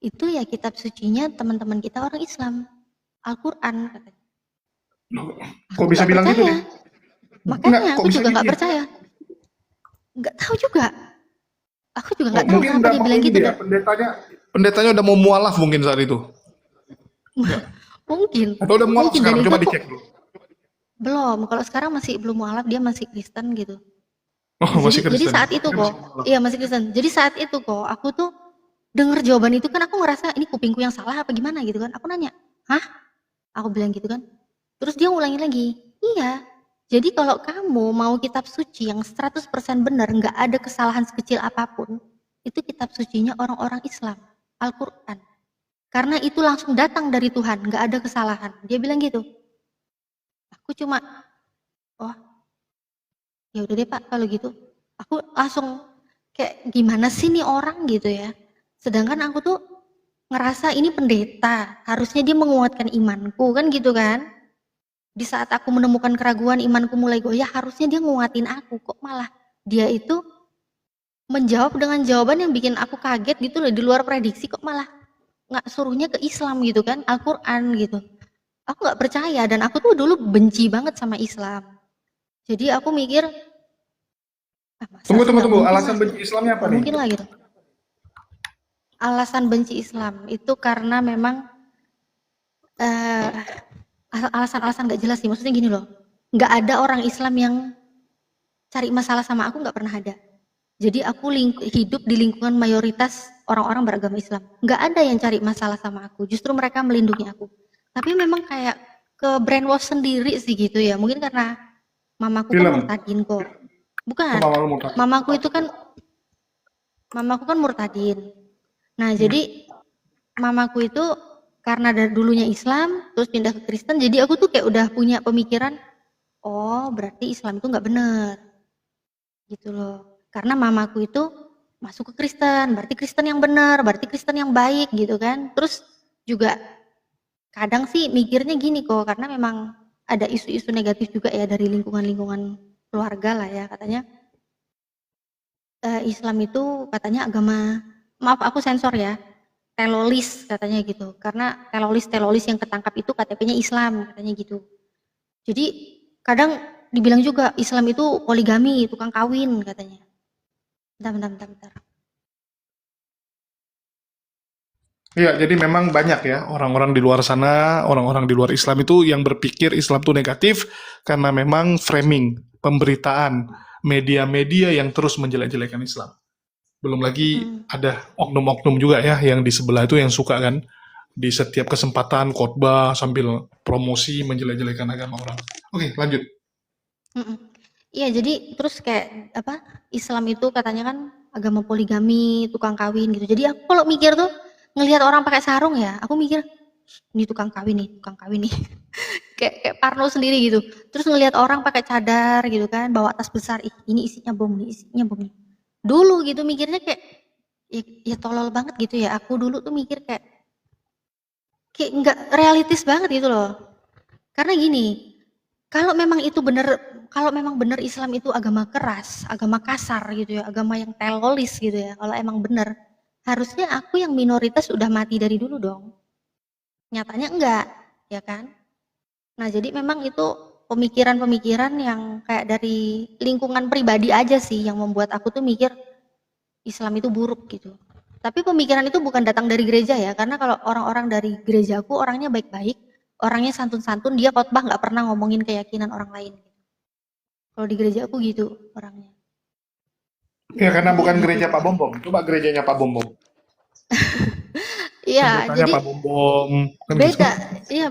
itu ya kitab sucinya teman-teman kita orang Islam, Al-Quran katanya. Kok Aku bisa nggak bilang gitu percaya. nih? Enggak, Makanya kok aku bisa juga nggak gitu ya? percaya. Nggak tahu juga. Aku juga Oh, nggak tahu mungkin kenapa udah dia mau bilang ini gitu. dia, pendetanya udah mau mualaf mungkin saat itu. Ya. Mungkin, Atau udah mualaf mungkin. Dan sekarang? itu Coba aku dicek dulu. belum. Kalau sekarang masih belum mualaf, dia masih Kristen gitu. Oh, masih Jadi Kristen ya? saat itu Dia kok, masih mualaf. iya masih Kristen. Jadi saat itu kok, aku tuh denger jawaban itu kan aku ngerasa ini kupingku yang salah apa gimana gitu kan. Aku nanya, hah? Aku bilang gitu kan. Terus dia ngulangin lagi, iya. Jadi kalau kamu mau kitab suci yang 100% benar, nggak ada kesalahan sekecil apapun, itu kitab sucinya orang-orang Islam, Al-Quran. Karena itu langsung datang dari Tuhan, nggak ada kesalahan. Dia bilang gitu. Aku cuma, oh ya udah deh Pak kalau gitu. Aku langsung kayak gimana sih nih orang gitu ya. Sedangkan aku tuh ngerasa ini pendeta, harusnya dia menguatkan imanku kan gitu kan. Di saat aku menemukan keraguan, imanku mulai goyah, harusnya dia nguatin aku. Kok malah dia itu menjawab dengan jawaban yang bikin aku kaget gitu loh, di luar prediksi. Kok malah nggak suruhnya ke Islam gitu kan, Al-Quran gitu. Aku nggak percaya dan aku tuh dulu benci banget sama Islam. Jadi aku mikir, ah masa sih nggak Tunggu. mungkin Alasan lah, benci Islamnya apa nggak nih? mungkin lah gitu. Alasan benci Islam itu karena memang eh, alasan-alasan nggak jelas sih. Maksudnya gini loh, nggak ada orang Islam yang cari masalah sama aku, nggak pernah ada. Jadi aku hidup di lingkungan mayoritas orang-orang beragama Islam. Nggak ada yang cari masalah sama aku. Justru mereka melindungi aku. Tapi memang kayak ke brainwash sendiri sih gitu ya. Mungkin karena mamaku kan Film. murtadin kok. Bukan. Sama malu muka. Mamaku kan murtadin. Nah, jadi mamaku itu karena dari dulunya Islam, terus pindah ke Kristen, jadi aku tuh kayak udah punya pemikiran, oh berarti Islam itu nggak bener, gitu loh. Karena mamaku itu masuk ke Kristen, berarti Kristen yang benar, berarti Kristen yang baik gitu kan. Terus juga kadang sih mikirnya gini kok, karena memang ada isu-isu negatif juga ya dari lingkungan-lingkungan keluarga lah ya, katanya Islam itu katanya agama, maaf aku sensor ya, teroris katanya gitu. Karena teroris yang ketangkap itu KTP-nya Islam katanya gitu. Jadi kadang dibilang juga Islam itu poligami, tukang kawin katanya. Bentar. Iya, jadi memang banyak ya orang-orang di luar sana, orang-orang di luar Islam itu yang berpikir Islam itu negatif karena memang framing, pemberitaan, media-media yang terus menjelek-jelekan Islam. Belum lagi ada oknum-oknum juga ya yang di sebelah itu yang suka kan di setiap kesempatan khotbah sambil promosi menjelek-jelekan agama orang. Oke, lanjut. Iya, jadi terus kayak apa? Islam itu katanya kan agama poligami, tukang kawin gitu. Jadi aku kalau mikir tuh ngelihat orang pakai sarung ya, aku mikir ini tukang kawin nih. kayak Parno sendiri gitu. Terus ngelihat orang pakai cadar gitu kan, bawa tas besar, ih ini isinya bom nih. Dulu gitu mikirnya kayak ya tolol banget gitu ya. Aku dulu tuh mikir kayak nggak realistis banget gitu loh. Karena gini, kalau memang benar Islam itu agama keras, agama kasar gitu ya, agama yang teroris gitu ya. Kalau emang benar, harusnya aku yang minoritas udah mati dari dulu dong. Nyatanya enggak, ya kan? Nah, jadi memang itu pemikiran-pemikiran yang kayak dari lingkungan pribadi aja sih yang membuat aku tuh mikir Islam itu buruk gitu. Tapi pemikiran itu bukan datang dari gereja ya, karena kalau orang-orang dari gerejaku orangnya baik-baik, orangnya santun-santun, dia khotbah nggak pernah ngomongin keyakinan orang lain. Kalau di gereja aku gitu orangnya. Ya karena bukan gereja Pak Bombom. Coba gerejanya Pak Bombom. Iya, Pendetanya jadi Pak Bombom kan gitu. beda. Iya,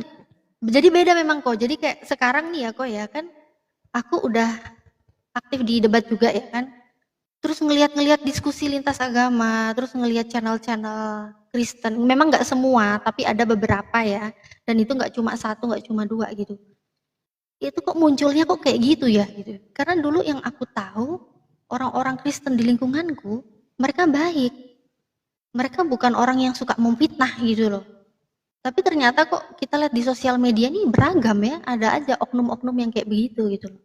jadi beda memang kok. Jadi kayak sekarang nih ya kok ya kan, aku udah aktif di debat juga ya kan. Terus ngelihat-ngelihat diskusi lintas agama, terus ngelihat channel-channel Kristen. Memang nggak semua, tapi ada beberapa ya. Dan itu nggak cuma satu, nggak cuma dua gitu. Itu kok munculnya kok kayak gitu ya gitu. Karena dulu yang aku tahu orang-orang Kristen di lingkunganku mereka baik. Mereka bukan orang yang suka memfitnah gitu loh. Tapi ternyata kok kita lihat di sosial media ini beragam ya, ada aja oknum-oknum yang kayak begitu gitu loh.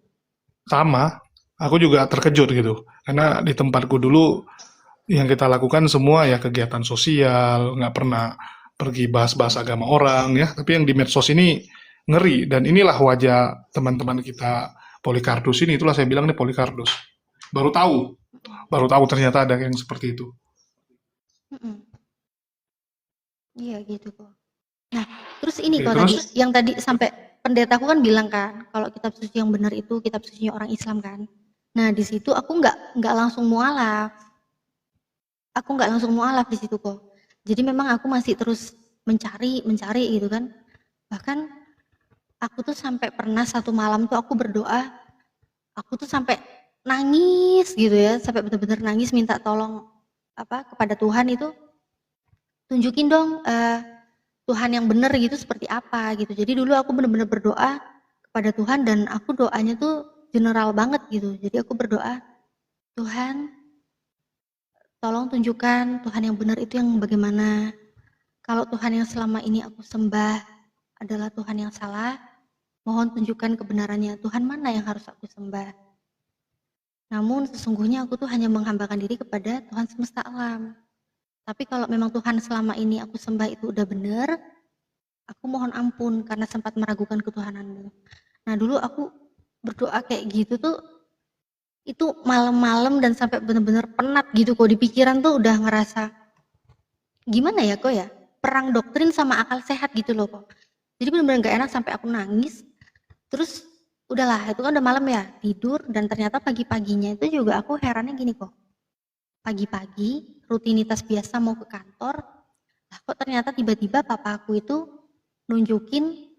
Sama, aku juga terkejut gitu. Karena di tempatku dulu yang kita lakukan semua ya kegiatan sosial, nggak pernah pergi bahas-bahas agama orang ya. Tapi yang di medsos ini ngeri, dan inilah wajah teman-teman kita Polycardus ini. Itulah saya bilang nih Polycardus. Baru tahu, baru tahu ternyata ada yang seperti itu. Mm-mm. Iya gitu kok. Nah, terus ini Oke, kok terus tadi, yang tadi sampai pendetaku kan bilang kan, kalau kitab suci yang benar itu kitab sucinya orang Islam kan. Nah, di situ aku nggak langsung mualaf. Aku nggak langsung mualaf di situ kok. Jadi memang aku masih terus mencari gitu kan. Bahkan aku tuh sampai pernah satu malam tuh aku berdoa, aku tuh sampai nangis gitu ya, sampai benar-benar nangis minta tolong apa kepada Tuhan itu, tunjukin dong Tuhan yang benar gitu seperti apa gitu. Jadi dulu aku benar-benar berdoa kepada Tuhan dan aku doanya tuh general banget gitu. Jadi aku berdoa, Tuhan tolong tunjukkan Tuhan yang benar itu yang bagaimana. Kalau Tuhan yang selama ini aku sembah adalah Tuhan yang salah, mohon tunjukkan kebenarannya. Tuhan mana yang harus aku sembah. Namun sesungguhnya aku tuh hanya menghambakan diri kepada Tuhan semesta alam. Tapi kalau memang Tuhan selama ini aku sembah itu udah benar, aku mohon ampun karena sempat meragukan ketuhananmu. Nah dulu aku berdoa kayak gitu tuh, itu malam-malam dan sampai benar-benar penat gitu kok, di pikiran tuh udah ngerasa, gimana ya kok ya, perang doktrin sama akal sehat gitu loh kok. Jadi benar-benar gak enak sampai aku nangis, terus udahlah itu kan udah malam ya, tidur, dan ternyata pagi-paginya itu juga aku herannya gini kok. Pagi-pagi, rutinitas biasa mau ke kantor, lah kok ternyata tiba-tiba papaku itu nunjukin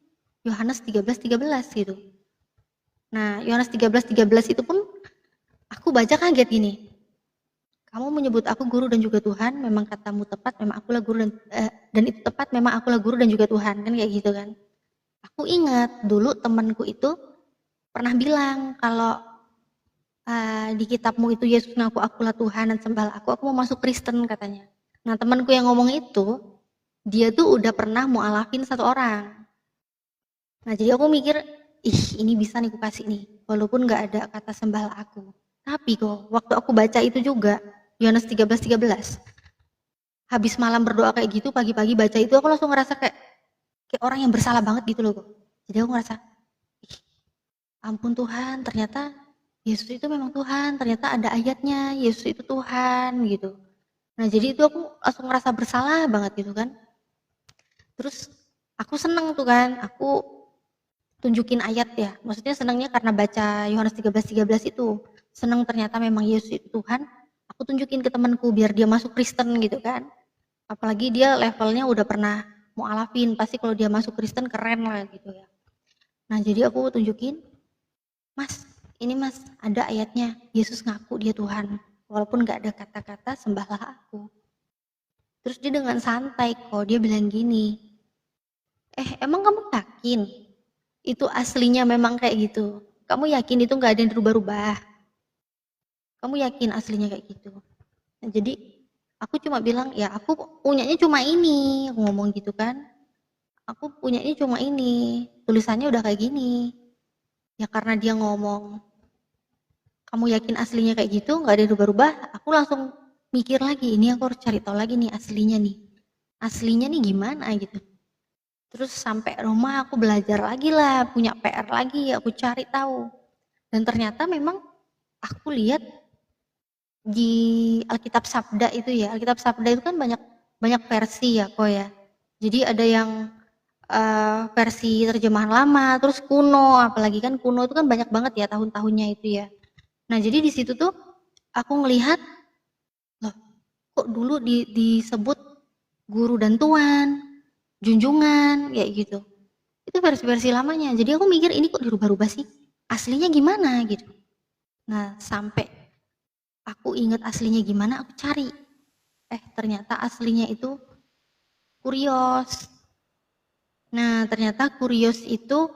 Yohanes 13:13 gitu. Nah, Yohanes 13:13 itu pun aku baca kaget gini. Kamu menyebut aku guru dan juga Tuhan, memang katamu tepat, memang akulah guru dan itu tepat, memang akulah guru dan juga Tuhan, kan kayak gitu kan. Aku ingat dulu temanku itu pernah bilang kalau di kitabmu itu Yesus ngaku akulah Tuhan dan sembahlah aku mau masuk Kristen katanya. Nah temanku yang ngomong itu, dia tuh udah pernah mualafin satu orang. Nah jadi aku mikir, ih ini bisa nih aku kasih nih, walaupun gak ada kata sembahlah aku. Tapi kok waktu aku baca itu juga, Yohanes 13:13, habis malam berdoa kayak gitu, pagi-pagi baca itu aku langsung ngerasa kayak orang yang bersalah banget gitu loh kok. Jadi aku ngerasa, ih ampun Tuhan, ternyata Yesus itu memang Tuhan, ternyata ada ayatnya, Yesus itu Tuhan gitu. Nah jadi itu aku langsung ngerasa bersalah banget gitu kan. Terus aku seneng tuh kan, aku tunjukin ayat ya, maksudnya senengnya karena baca Yohanes 13:13 itu, seneng ternyata memang Yesus itu Tuhan, aku tunjukin ke temanku biar dia masuk Kristen gitu kan. Apalagi dia levelnya udah pernah mualafin, pasti kalau dia masuk Kristen keren lah gitu ya. Nah jadi aku tunjukin, Mas, ini Mas, ada ayatnya, Yesus ngaku dia Tuhan, walaupun gak ada kata-kata sembahlah aku. Terus dia dengan santai kok, dia bilang gini, emang kamu yakin itu aslinya memang kayak gitu? Kamu yakin itu gak ada yang berubah-ubah? Kamu yakin aslinya kayak gitu? Nah, jadi aku cuma bilang, ya aku punyanya cuma ini, aku ngomong gitu kan. Aku punyanya cuma ini, tulisannya udah kayak gini. Ya karena dia ngomong, kamu yakin aslinya kayak gitu, nggak ada yang berubah, aku langsung mikir lagi, ini aku harus cari tahu lagi nih aslinya nih. Aslinya nih gimana gitu. Terus sampai rumah aku belajar lagi lah, punya PR lagi, aku cari tahu. Dan ternyata memang aku lihat di Alkitab Sabda itu ya, Alkitab Sabda itu kan banyak versi ya kok ya. Jadi ada yang versi terjemahan lama, terus kuno, apalagi kan kuno itu kan banyak banget ya tahun-tahunnya itu ya. Nah jadi di situ tuh aku ngelihat, loh kok dulu disebut guru dan tuan, junjungan, kayak gitu. Itu versi-versi lamanya. Jadi aku mikir ini kok dirubah-rubah sih? Aslinya gimana gitu. Nah sampai aku ingat aslinya gimana, aku cari. Ternyata aslinya itu kurios. Nah, ternyata kurios itu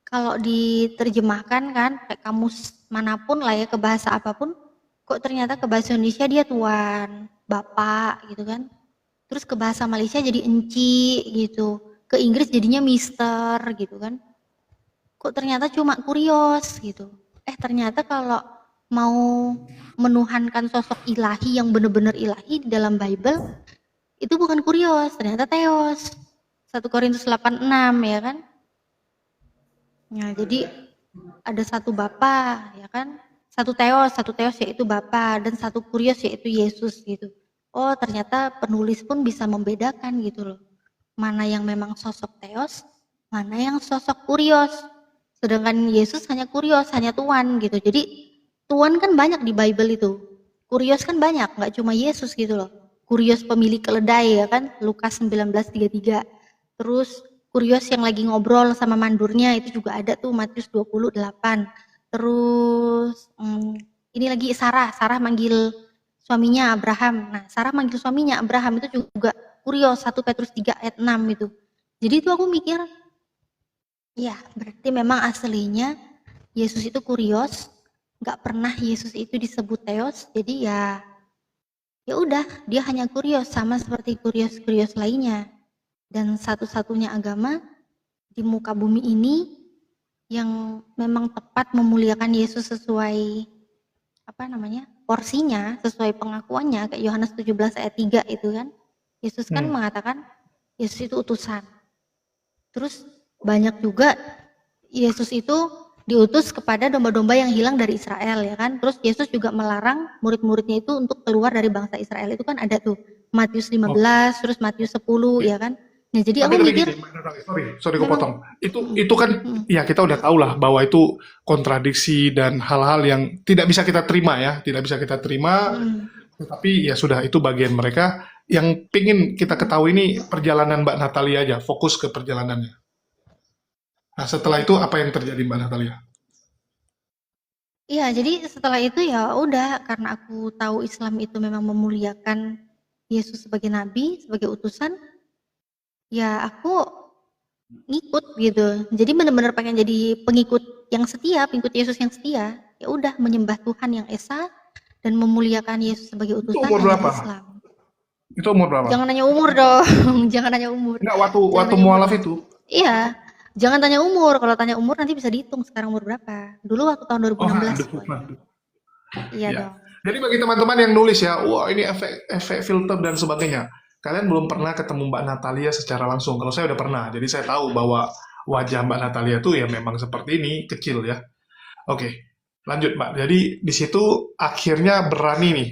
kalau diterjemahkan kan, kayak kamus manapun lah ya, ke bahasa apapun, kok ternyata ke bahasa Indonesia dia tuan, bapak gitu kan. Terus ke bahasa Malaysia jadi enci gitu. Ke Inggris jadinya mister gitu kan. Kok ternyata cuma kurios gitu. Ternyata kalau mau menuhankan sosok ilahi yang benar-benar ilahi di dalam Bible, itu bukan kurios, ternyata theos. 1 Korintus 8:6 ya kan. Nah, jadi ada satu Bapa ya kan, satu Theos yaitu Bapa, dan satu Kurios yaitu Yesus gitu. Oh, ternyata penulis pun bisa membedakan gitu loh. Mana yang memang sosok Theos, mana yang sosok Kurios. Sedangkan Yesus hanya Kurios, hanya Tuhan gitu. Jadi Tuhan kan banyak di Bible itu. Kurios kan banyak, nggak cuma Yesus gitu loh. Kurios pemilik keledai ya kan, Lukas 19:33. Terus Kurios yang lagi ngobrol sama mandurnya itu juga ada tuh, Matius 28. Terus ini lagi Sarah manggil suaminya Abraham. Nah, Sarah manggil suaminya Abraham itu juga Kurios, 1 Petrus 3 ayat 6 itu. Jadi itu aku mikir, ya berarti memang aslinya Yesus itu Kurios, nggak pernah Yesus itu disebut Theos. Jadi ya udah, dia hanya Kurios, sama seperti Kurios-Kurios lainnya. Dan satu-satunya agama di muka bumi ini yang memang tepat memuliakan Yesus sesuai porsinya, sesuai pengakuannya, kayak Yohanes 17 ayat 3 itu kan. Yesus kan mengatakan Yesus itu utusan. Terus banyak juga Yesus itu diutus kepada domba-domba yang hilang dari Israel ya kan. Terus Yesus juga melarang murid-muridnya itu untuk keluar dari bangsa Israel. Itu kan ada tuh Matius 15, terus Matius 10 ya kan. Nah, jadi aku mikir, sorry kepotong. Itu kan ya kita udah tahu lah bahwa itu kontradiksi dan hal-hal yang tidak bisa kita terima ya, tidak bisa kita terima. Tapi ya sudah, itu bagian mereka. Yang pingin kita ketahui ini perjalanan Mbak Natalia aja, fokus ke perjalanannya. Nah, setelah itu apa yang terjadi Mbak Natalia? Iya, jadi setelah itu ya udah, karena aku tahu Islam itu memang memuliakan Yesus sebagai nabi, sebagai utusan, ya aku ngikut gitu. Jadi benar-benar pengen jadi pengikut yang setia, pengikut Yesus yang setia. Ya udah, menyembah Tuhan yang esa dan memuliakan Yesus sebagai Itu utusan umur hanya di berapa? Islam. Itu umur berapa? Jangan nanya umur dong, jangan nanya umur. Enggak, Jangan waktu nanya umur. mualaf itu. Iya, jangan tanya umur. Kalau tanya umur nanti bisa dihitung sekarang umur berapa. Dulu waktu tahun 2016 pokoknya. Iya Ya. dong. Jadi bagi teman-teman yang nulis ya, wah ini efek filter dan sebagainya. Kalian belum pernah ketemu Mbak Natalia secara langsung. Kalau saya udah pernah, jadi saya tahu bahwa wajah Mbak Natalia tuh ya memang seperti ini, kecil ya. Oke, lanjut Mbak. Jadi di situ akhirnya berani nih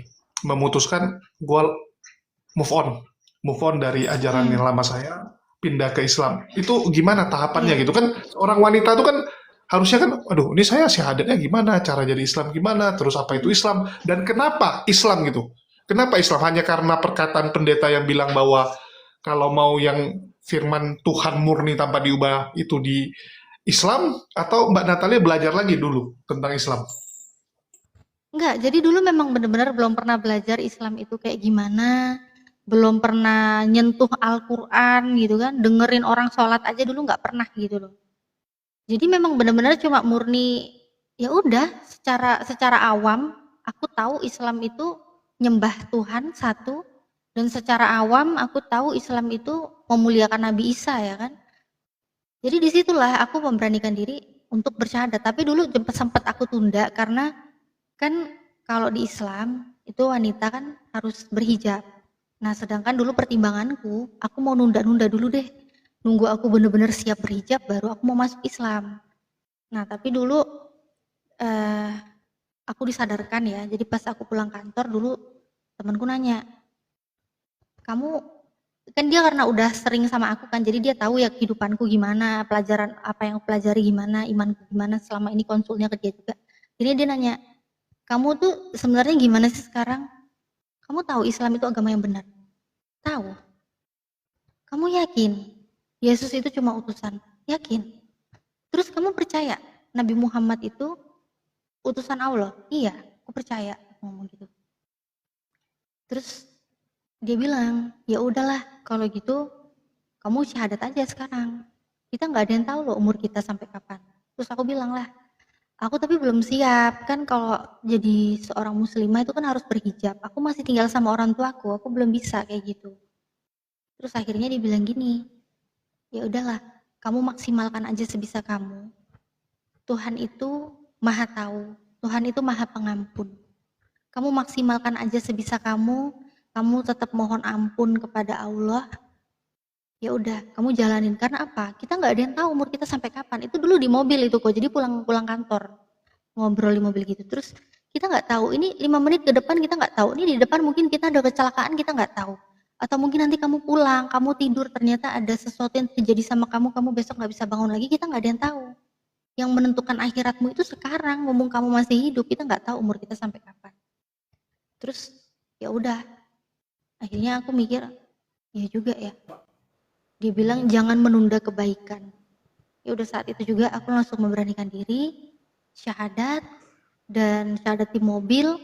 memutuskan gue move on dari ajaran yang lama saya, pindah ke Islam. Itu gimana tahapannya gitu kan? Orang wanita itu kan harusnya kan, aduh ini saya syahadatnya gimana, cara jadi Islam gimana, terus apa itu Islam, dan kenapa Islam gitu? Kenapa Islam? Hanya karena perkataan pendeta yang bilang bahwa kalau mau yang firman Tuhan murni tanpa diubah itu di Islam, atau Mbak Natalia belajar lagi dulu tentang Islam? Enggak, jadi dulu memang benar-benar belum pernah belajar Islam itu kayak gimana, belum pernah nyentuh Al-Quran gitu kan, dengerin orang sholat aja dulu nggak pernah gitu loh. Jadi memang benar-benar cuma murni, ya udah, secara awam aku tahu Islam itu nyembah Tuhan satu, dan secara awam aku tahu Islam itu memuliakan Nabi Isa ya kan. Jadi disitulah aku memberanikan diri untuk bersyahadat. Tapi dulu sempat aku tunda karena kan kalau di Islam itu wanita kan harus berhijab. Nah, sedangkan dulu pertimbanganku, aku mau nunda-nunda dulu deh. Nunggu aku bener-bener siap berhijab baru aku mau masuk Islam. Nah, tapi dulu aku disadarkan ya. Jadi pas aku pulang kantor dulu temanku nanya, "Kamu kan dia karena udah sering sama aku kan, jadi dia tahu ya kehidupanku gimana, pelajaran apa yang aku pelajari gimana, imanku gimana selama ini konsulnya ke dia juga. Jadi dia nanya, "Kamu tuh sebenarnya gimana sih sekarang? Kamu tahu Islam itu agama yang benar?" "Tahu." "Kamu yakin Yesus itu cuma utusan?" "Yakin." "Terus kamu percaya Nabi Muhammad itu utusan Allah?" "Iya, aku percaya." Aku ngomong gitu. Terus dia bilang, "Ya udahlah kalau gitu kamu syahadat aja sekarang. Kita nggak ada yang tahu loh umur kita sampai kapan. Terus aku bilang lah, aku tapi belum siap. Kan kalau jadi seorang muslimah itu kan harus berhijab. Aku masih tinggal sama orang tuaku, aku belum bisa kayak gitu. Terus akhirnya dia bilang gini, ya udahlah, kamu maksimalkan aja sebisa kamu. Tuhan itu maha tahu, Tuhan itu maha pengampun. Kamu maksimalkan aja sebisa kamu tetap mohon ampun kepada Allah. Ya udah, kamu jalanin. Karena apa? Kita nggak ada yang tahu umur kita sampai kapan. Itu dulu di mobil itu kok. Jadi pulang kantor ngobrol di mobil gitu. Terus kita nggak tahu. Ini 5 menit ke depan kita nggak tahu. Ini di depan mungkin kita ada kecelakaan kita nggak tahu. Atau mungkin nanti kamu pulang, kamu tidur ternyata ada sesuatu yang terjadi sama kamu besok nggak bisa bangun lagi. Kita nggak ada yang tahu. Yang menentukan akhiratmu itu sekarang. Ngomong kamu masih hidup, kita nggak tahu umur kita sampai kapan. Terus ya udah. Akhirnya aku mikir, ya juga ya. Dia bilang jangan menunda kebaikan. Ya udah saat itu juga aku langsung memberanikan diri, syahadat, dan syahadat di mobil,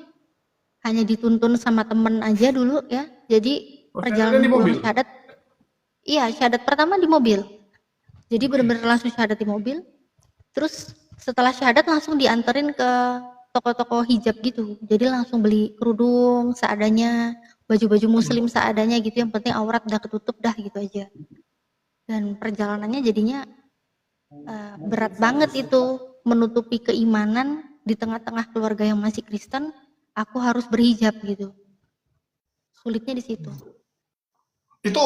hanya dituntun sama temen aja dulu ya. Jadi perjalanan di pulang mobil. syahadat, iya syahadat pertama di mobil. Jadi benar-benar langsung syahadat di mobil. Terus setelah syahadat langsung dianterin ke toko-toko hijab gitu. Jadi langsung beli kerudung seadanya, baju-baju muslim seadanya gitu. Yang penting aurat udah ketutup dah gitu aja. Dan perjalanannya jadinya berat banget itu, menutupi keimanan di tengah-tengah keluarga yang masih Kristen, aku harus berhijab gitu. Sulitnya di situ. Itu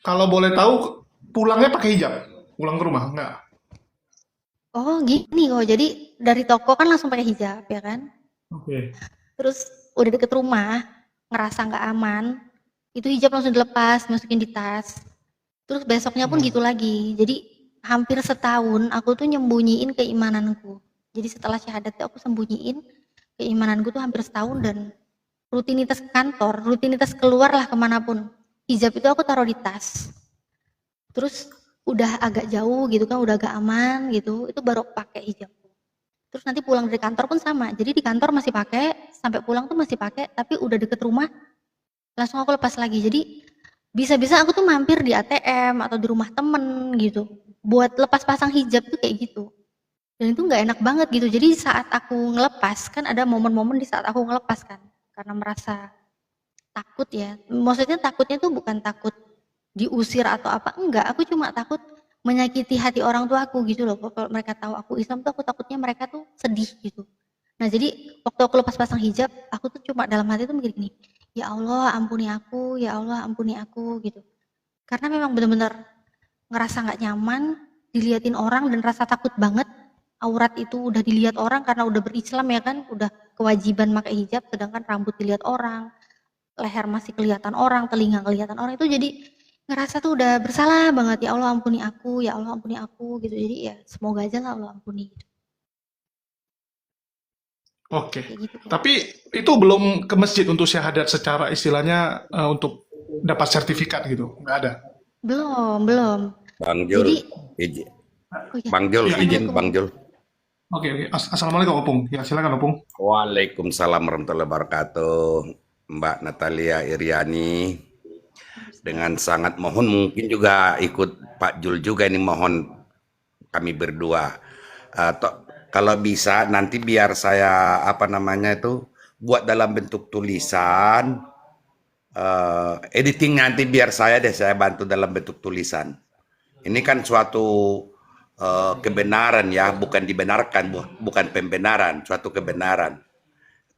kalau boleh tahu pulangnya pakai hijab? Pulang ke rumah? Enggak. Oh gini kok, jadi dari toko kan langsung pakai hijab ya kan. Oke. Terus udah deket rumah, ngerasa nggak aman, itu hijab langsung dilepas, masukin di tas. Terus besoknya pun gitu lagi. Jadi hampir setahun aku tuh nyembunyiin keimananku. Jadi setelah syahadat aku sembunyiin keimananku tuh hampir setahun, dan rutinitas kantor, rutinitas keluar lah kemanapun. Hijab itu aku taruh di tas. Terus udah agak jauh gitu kan, udah agak aman gitu, itu baru pakai hijab. Terus nanti pulang dari kantor pun sama. Jadi di kantor masih pakai, sampai pulang tuh masih pakai, tapi udah deket rumah langsung aku lepas lagi. Jadi bisa-bisa aku tuh mampir di ATM atau di rumah temen gitu buat lepas pasang hijab tuh kayak gitu, dan itu nggak enak banget gitu. Jadi saat aku ngelepas kan ada momen-momen di saat aku ngelepas kan, karena merasa takut ya, maksudnya takutnya tuh bukan takut diusir atau apa, enggak, aku cuma takut menyakiti hati orang tua aku gitu loh. Kalau mereka tahu aku Islam tuh aku takutnya mereka tuh sedih gitu. Nah jadi waktu aku lepas pasang hijab, aku tuh cuma dalam hati tuh mikir gini, ya Allah ampuni aku, ya Allah ampuni aku gitu. Karena memang benar-benar ngerasa nggak nyaman, diliatin orang, dan rasa takut banget. Aurat itu udah dilihat orang karena udah berislam ya kan, udah kewajiban pakai hijab, sedangkan rambut dilihat orang, leher masih kelihatan orang, telinga kelihatan orang, itu jadi ngerasa tuh udah bersalah banget. Ya Allah ampuni aku, ya Allah ampuni aku gitu. Jadi ya semoga aja lah Allah ampuni gitu. Oke. Kayak gitu kok. Tapi itu belum ke masjid untuk syahadat secara istilahnya untuk dapat sertifikat gitu. Nggak ada. Belum. Bang Jadi Jul, oh ya, Bang Jul, izin Assalamualaikum. Bang Jul. Oke. Assalamualaikum Opung. Ya silakan Opung. Waalaikumsalam warahmatullahi wabarakatuh. Mbak Natalia Iriani, dengan sangat mohon mungkin juga ikut Pak Jul juga ini, mohon kami berdua. Kalau bisa nanti biar saya buat dalam bentuk tulisan, editing nanti biar saya bantu dalam bentuk tulisan. Ini kan suatu kebenaran ya, bukan dibenarkan, bukan pembenaran, suatu kebenaran.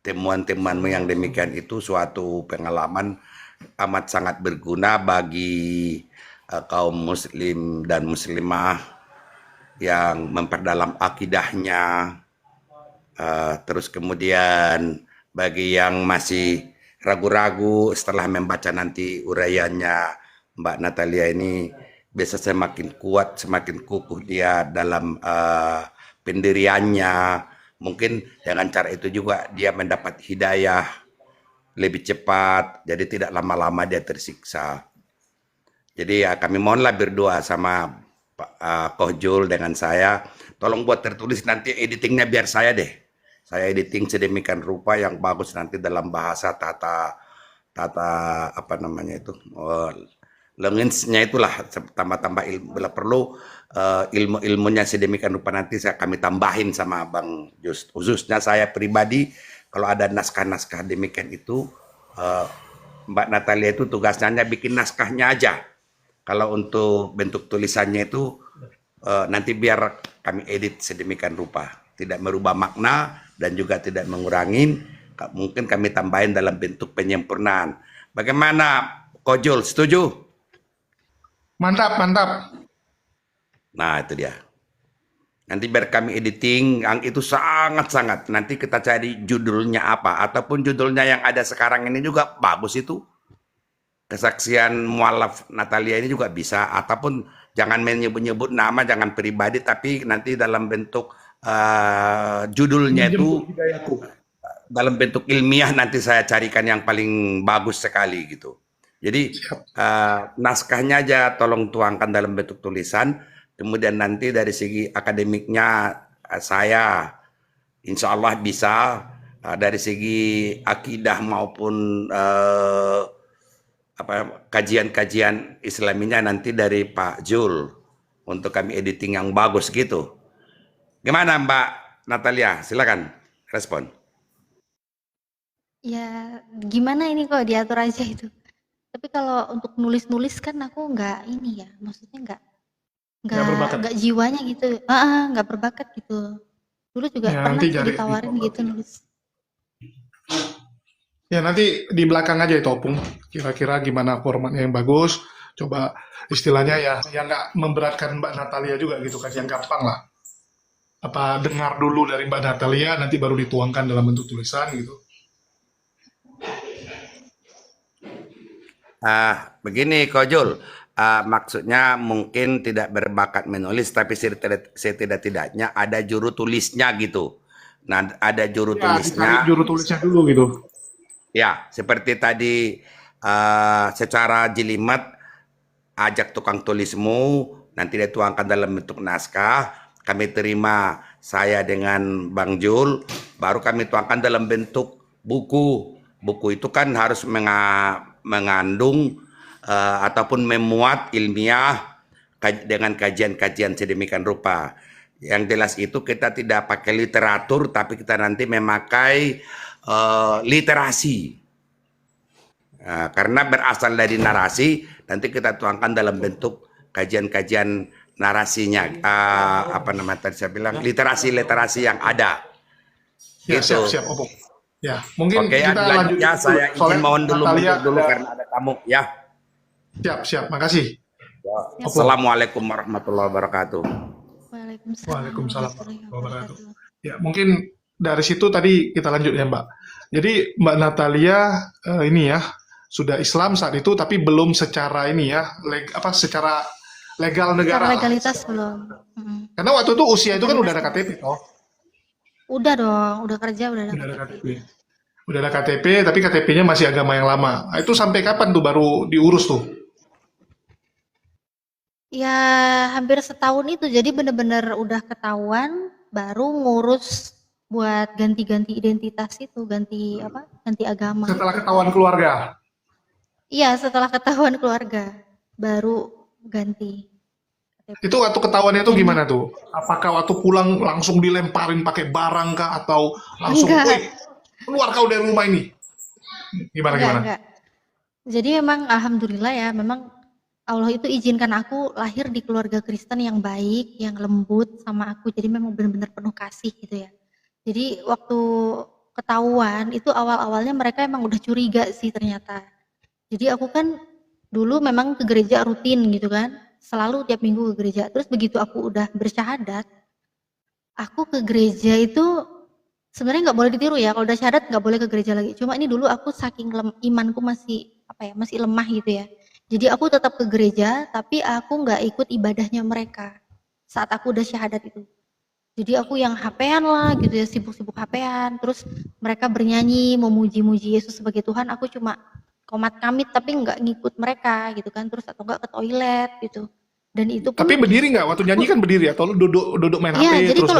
Temuan-temuanmu yang demikian itu suatu pengalaman amat sangat berguna bagi kaum muslim dan muslimah yang memperdalam akidahnya. Terus kemudian bagi yang masih ragu-ragu setelah membaca nanti uraiannya Mbak Natalia ini, bisa semakin kuat, semakin kukuh dia dalam pendiriannya. Mungkin dengan cara itu juga dia mendapat hidayah lebih cepat, jadi tidak lama-lama dia tersiksa. Jadi ya kami mohonlah berdua sama Pak Koh Jul dengan saya, tolong buat tertulis, nanti editingnya biar saya deh. Saya editing sedemikian rupa yang bagus nanti dalam bahasa tata Lengensnya itulah tambah-tambah ilmu. Bila perlu ilmu-ilmunya sedemikian rupa nanti kami tambahin sama Bang Just. Khususnya saya pribadi, kalau ada naskah-naskah demikian itu, Mbak Natalia itu tugasnya hanya bikin naskahnya aja. Kalau untuk bentuk tulisannya itu nanti biar kami edit sedemikian rupa, tidak merubah makna dan juga tidak mengurangin. Mungkin kami tambahin dalam bentuk penyempurnaan. Bagaimana, Kojul? Setuju? Mantap, mantap. Nah, itu dia. Nanti biar kami editing, yang itu sangat-sangat. Nanti kita cari judulnya apa. Ataupun judulnya yang ada sekarang ini juga bagus itu. Kesaksian mualaf Natalia ini juga bisa. Ataupun jangan menyebut-nyebut nama, jangan pribadi. Tapi nanti dalam bentuk judulnya itu, dalam bentuk ilmiah nanti saya carikan yang paling bagus sekali gitu. Jadi naskahnya aja tolong tuangkan dalam bentuk tulisan. Kemudian nanti dari segi akademiknya saya insya Allah bisa. Dari segi akidah maupun kajian-kajian Islaminya nanti dari Pak Jul untuk kami editing yang bagus gitu. Gimana Mbak Natalia? Silakan respon. Ya, gimana ini kok diatur aja itu. Tapi kalau untuk nulis-nulis kan aku nggak ini ya, maksudnya Nggak berbakat. nggak jiwanya gitu, nggak berbakat gitu. Dulu juga Ya, pernah nanti tuh cari ditawarin gitu nulis. ya nanti di belakang aja itu Opung. Kira-kira gimana formatnya yang bagus. Coba istilahnya ya yang nggak memberatkan Mbak Natalia juga gitu kan, yang gampang lah. Apa dengar dulu dari Mbak Natalia, nanti baru dituangkan dalam bentuk tulisan gitu. Begini Kojul, maksudnya mungkin tidak berbakat menulis, tapi setidak-tidaknya ada juru tulisnya gitu. Nah, ada juru Ya, dicari tulisnya. juru tulisnya dulu gitu. Ya, seperti tadi secara jelimet ajak tukang tulismu, nanti dia tuangkan dalam bentuk naskah. Kami terima saya dengan Bang Jul, baru kami tuangkan dalam bentuk buku. Buku itu kan harus mengandung ataupun memuat ilmiah dengan kajian-kajian sedemikian rupa. Yang jelas itu kita tidak pakai literatur, tapi kita nanti memakai literasi. Karena berasal dari narasi, nanti kita tuangkan dalam bentuk kajian-kajian narasinya. Apa namanya tadi saya bilang, literasi-literasi yang ada. Ya, Gitu. siap, Opung. Ya, mungkin Oke, kita lanjut ya, saya izin mohon dulu Natalia mundur dulu karena ada tamu ya. siap, makasih. Assalamualaikum warahmatullahi wabarakatuh. Waalaikumsalam Waalaikumsalam warahmatullahi warahmatullahi wabarakatuh. Ya, mungkin dari situ tadi kita lanjut ya, Mbak. Jadi Mbak Natalia ini ya sudah Islam saat itu, tapi belum secara ini ya, secara legal Secara negara. legalitas belum. Karena waktu itu usia itu kan udah ada KTP, toh. Udah dong, udah kerja, udah ada Udah ada KTP. KTP. Udah ada KTP, tapi KTP-nya masih agama yang lama. Nah, itu sampai kapan tuh baru diurus tuh? Ya hampir setahun itu, jadi bener-bener udah ketahuan, baru ngurus buat ganti-ganti identitas itu, ganti agama. Setelah ketahuan keluarga. Iya, setelah ketahuan keluarga, baru ganti KTP. Itu waktu ketahuannya itu gimana tuh? Apakah waktu pulang langsung dilemparin pakai barang kah atau langsung, Enggak. "Woi, keluar kau dari rumah ini"? Gimana? Enggak. Jadi memang alhamdulillah ya, memang Allah itu izinkan aku lahir di keluarga Kristen yang baik, yang lembut sama aku. Jadi memang benar-benar penuh kasih gitu ya. Jadi waktu ketahuan itu awal-awalnya mereka emang udah curiga sih ternyata. Jadi aku kan dulu memang ke gereja rutin gitu kan, selalu tiap minggu ke gereja. Terus begitu aku udah bersyahadat, aku ke gereja itu sebenarnya nggak boleh ditiru ya, kalau udah syahadat nggak boleh ke gereja lagi. Cuma ini dulu aku saking imanku masih masih lemah gitu ya. Jadi aku tetap ke gereja, tapi aku nggak ikut ibadahnya mereka saat aku udah syahadat itu. Jadi aku yang HP-an lah gitu ya, sibuk-sibuk HP-an. Terus mereka bernyanyi, memuji-muji Yesus sebagai Tuhan, aku cuma komat kamit tapi nggak ngikut mereka gitu kan. Terus atau nggak ke toilet gitu. Dan itu pun, Tapi berdiri nggak? Waktu nyanyi kan berdiri atau lu duduk main iya, HP jadi terus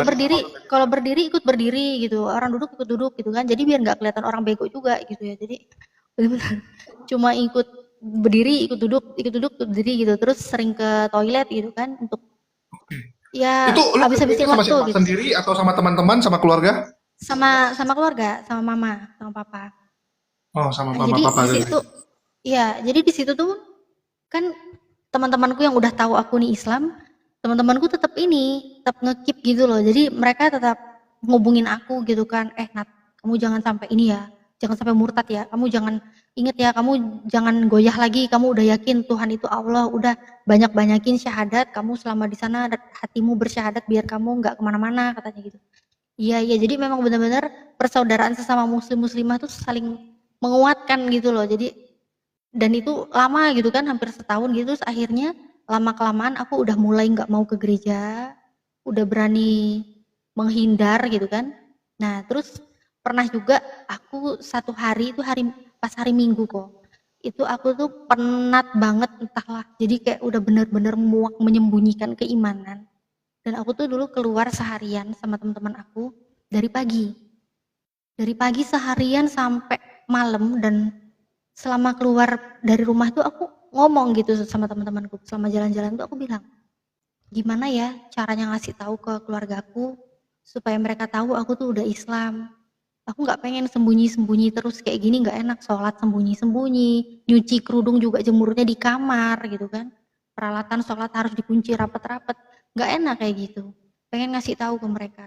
kalau berdiri ikut berdiri gitu. Orang duduk ikut duduk gitu kan. Jadi biar nggak kelihatan orang bego juga gitu ya. Jadi benar-benar cuma ikut berdiri, ikut duduk, berdiri gitu. Terus sering ke toilet gitu kan untuk ya Itu lu habis-habisin gereja sama waktu siapa? gitu. Sendiri atau sama teman-teman, sama keluarga? Sama keluarga, sama mama, sama papa. Oh, sama Nah, mama jadi papa di gitu. situ ya, jadi di situ tuh kan teman-temanku yang udah tahu aku nih Islam, teman-temanku tetap nge-keep gitu loh. Jadi mereka tetap ngubungin aku gitu kan, Nat, kamu jangan sampai ini ya, jangan sampai murtad ya, kamu jangan inget ya, kamu jangan goyah lagi, kamu udah yakin Tuhan itu Allah, udah banyak-banyakin syahadat, kamu selama di sana hatimu bersyahadat biar kamu nggak kemana-mana katanya gitu. Iya, iya, jadi memang benar-benar persaudaraan sesama muslim-muslimah tuh saling menguatkan gitu loh. Jadi dan itu lama gitu kan, hampir setahun gitu. Terus akhirnya lama-kelamaan aku udah mulai nggak mau ke gereja, udah berani menghindar gitu kan. Nah, terus pernah juga aku satu hari itu pas hari Minggu kok. Itu aku tuh penat banget entahlah. Jadi kayak udah bener-bener muak menyembunyikan keimanan. Dan aku tuh dulu keluar seharian sama teman-teman aku dari pagi. Dari pagi seharian sampai malam dan selama keluar dari rumah tuh aku ngomong gitu sama teman-temanku. Selama jalan-jalan tuh aku bilang, gimana ya caranya ngasih tahu ke keluargaku supaya mereka tahu aku tuh udah Islam. Aku nggak pengen sembunyi-sembunyi terus kayak gini, nggak enak, sholat sembunyi-sembunyi, nyuci kerudung juga jemurnya di kamar gitu kan. Peralatan sholat harus dikunci rapet-rapet, nggak enak kayak gitu. Pengen ngasih tahu ke mereka.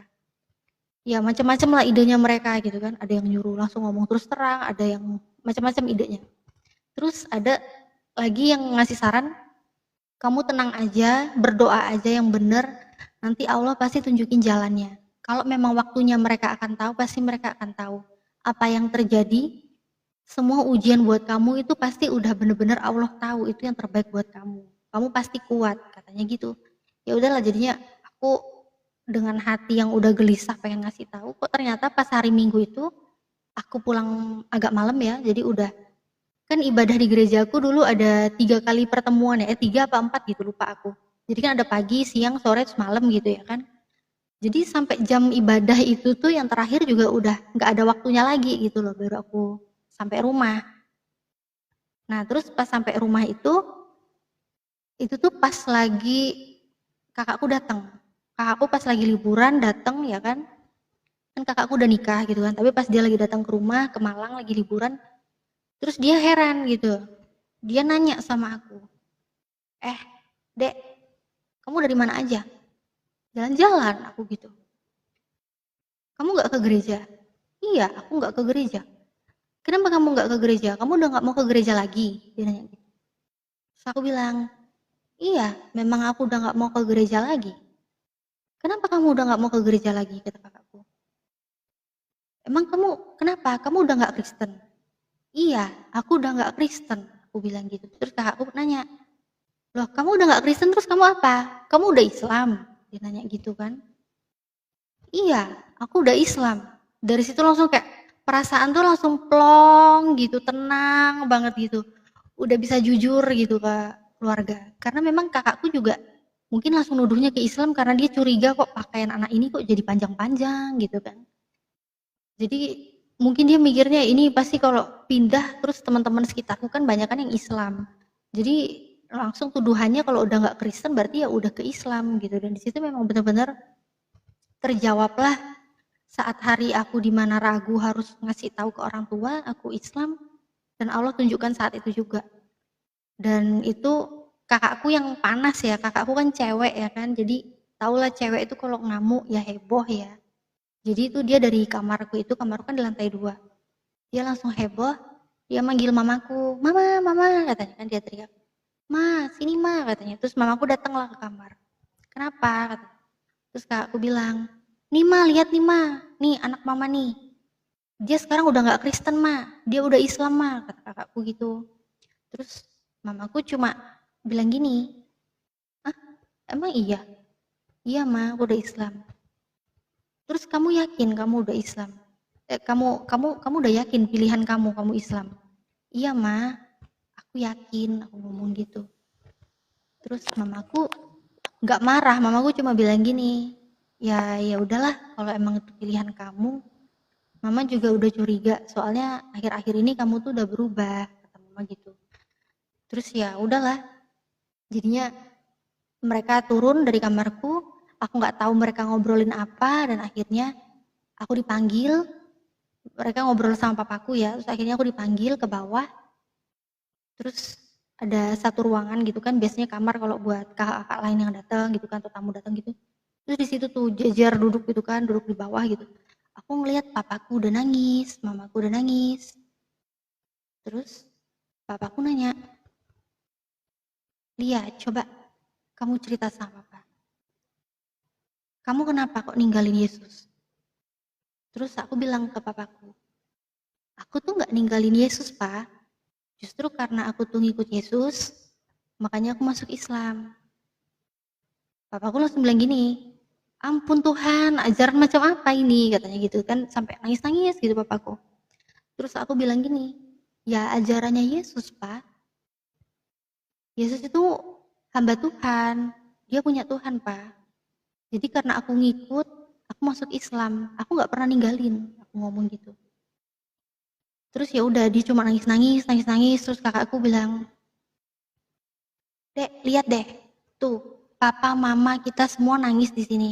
Ya macam-macam lah idenya mereka gitu kan. Ada yang nyuruh langsung ngomong terus terang, ada yang macam-macam idenya. Terus ada lagi yang ngasih saran, kamu tenang aja, berdoa aja yang benar, nanti Allah pasti tunjukin jalannya. Kalau memang waktunya mereka akan tahu, pasti mereka akan tahu. Apa yang terjadi, semua ujian buat kamu itu pasti udah bener-bener Allah tahu itu yang terbaik buat kamu. Kamu pasti kuat, katanya gitu. Ya udahlah jadinya aku dengan hati yang udah gelisah pengen ngasih tahu, kok ternyata pas hari Minggu itu aku pulang agak malam ya, jadi udah kan ibadah di gerejaku dulu ada 3 kali pertemuan ya, 3 apa 4 gitu lupa aku. Jadi kan ada pagi, siang, sore, terus malam gitu ya kan. Jadi sampai jam ibadah itu tuh yang terakhir juga udah nggak ada waktunya lagi gitu loh, baru aku sampai rumah. Nah terus pas sampai rumah itu tuh pas lagi kakakku datang. Kakakku pas lagi liburan datang ya kan. Kan kakakku udah nikah gitu kan, tapi pas dia lagi datang ke rumah, ke Malang lagi liburan, terus dia heran gitu. Dia nanya sama aku, Dek, kamu dari mana aja? Jalan-jalan, aku gitu. Kamu nggak ke gereja? Iya, aku nggak ke gereja. Kenapa kamu nggak ke gereja? Kamu udah nggak mau ke gereja lagi? Dia nanya gitu. Terus aku bilang, iya, memang aku udah nggak mau ke gereja lagi. Kenapa kamu udah nggak mau ke gereja lagi? Kata kakakku. Emang kamu kenapa? Kamu udah nggak Kristen? Iya, aku udah nggak Kristen. Aku bilang gitu. Terus kakakku nanya, loh kamu udah nggak Kristen terus kamu apa? Kamu udah Islam? Dia nanya gitu kan. Iya, aku udah Islam. Dari situ langsung kayak perasaan tuh langsung plong gitu, tenang banget gitu. Udah bisa jujur gitu ke keluarga. Karena memang kakakku juga mungkin langsung nuduhnya ke Islam karena dia curiga kok pakaian anak ini kok jadi panjang-panjang gitu kan. Jadi mungkin dia mikirnya ini pasti kalau pindah terus teman-teman sekitarku kan banyak kan yang Islam. Jadi langsung tuduhannya kalau udah nggak Kristen berarti ya udah ke Islam gitu. Dan di situ memang benar-benar terjawablah saat hari aku di mana ragu harus ngasih tahu ke orang tua aku Islam dan Allah tunjukkan saat itu juga. Dan itu kakakku yang panas ya, kakakku kan cewek ya kan. Jadi tahulah cewek itu kalau ngamuk ya heboh ya. Jadi itu dia dari kamarku itu, kamarku kan di lantai 2. Dia langsung heboh, dia manggil mamaku, "Mama, mama," katanya kan dia teriak. "Ma, sini ma," katanya. Terus mamaku datanglah ke kamar. "Kenapa?" katanya. Terus kakakku bilang, "Nih ma, lihat nih ma, nih anak mama nih. Dia sekarang udah nggak Kristen ma, dia udah Islam ma," kata kakakku gitu. Terus mamaku cuma bilang gini, "Ah, emang iya? Iya ma, aku udah Islam." Terus kamu yakin kamu udah Islam? Kamu udah yakin pilihan kamu Islam? Iya ma, aku yakin, aku ngomong gitu. Terus mamaku nggak marah, mamaku cuma bilang gini, ya udahlah kalau emang itu pilihan kamu, mama juga udah curiga soalnya akhir-akhir ini kamu tuh udah berubah, kata mama gitu. Terus ya udahlah, jadinya mereka turun dari kamarku, aku nggak tahu mereka ngobrolin apa, dan akhirnya aku dipanggil, mereka ngobrol sama papaku ya, terus akhirnya aku dipanggil ke bawah, terus ada satu ruangan gitu kan, biasanya kamar kalau buat kakak-kakak lain yang datang gitu kan, atau tamu datang gitu. Terus di situ tuh jejer duduk gitu kan, duduk di bawah gitu. Aku ngelihat papaku udah nangis, mamaku udah nangis. Terus papaku nanya, "Lia, coba kamu cerita sama papa. Kamu kenapa kok ninggalin Yesus?" Terus aku bilang ke papaku, "Aku tuh nggak ninggalin Yesus, Pak. Justru karena aku tuh ngikut Yesus, makanya aku masuk Islam." Papaku langsung bilang gini, "Ampun Tuhan, ajaran macam apa ini?" Katanya gitu kan, sampai nangis-nangis gitu papaku. Terus aku bilang gini, "Ya ajarannya Yesus, Pak. Yesus itu hamba Tuhan. Dia punya Tuhan, Pak. Jadi karena aku ngikut, aku masuk Islam. Aku nggak pernah ninggalin." Aku ngomong gitu. Terus ya udah dia cuma nangis-nangis, nangis-nangis. Terus kakakku bilang, "Dek, lihat deh. Tuh, papa, mama, kita semua nangis di sini.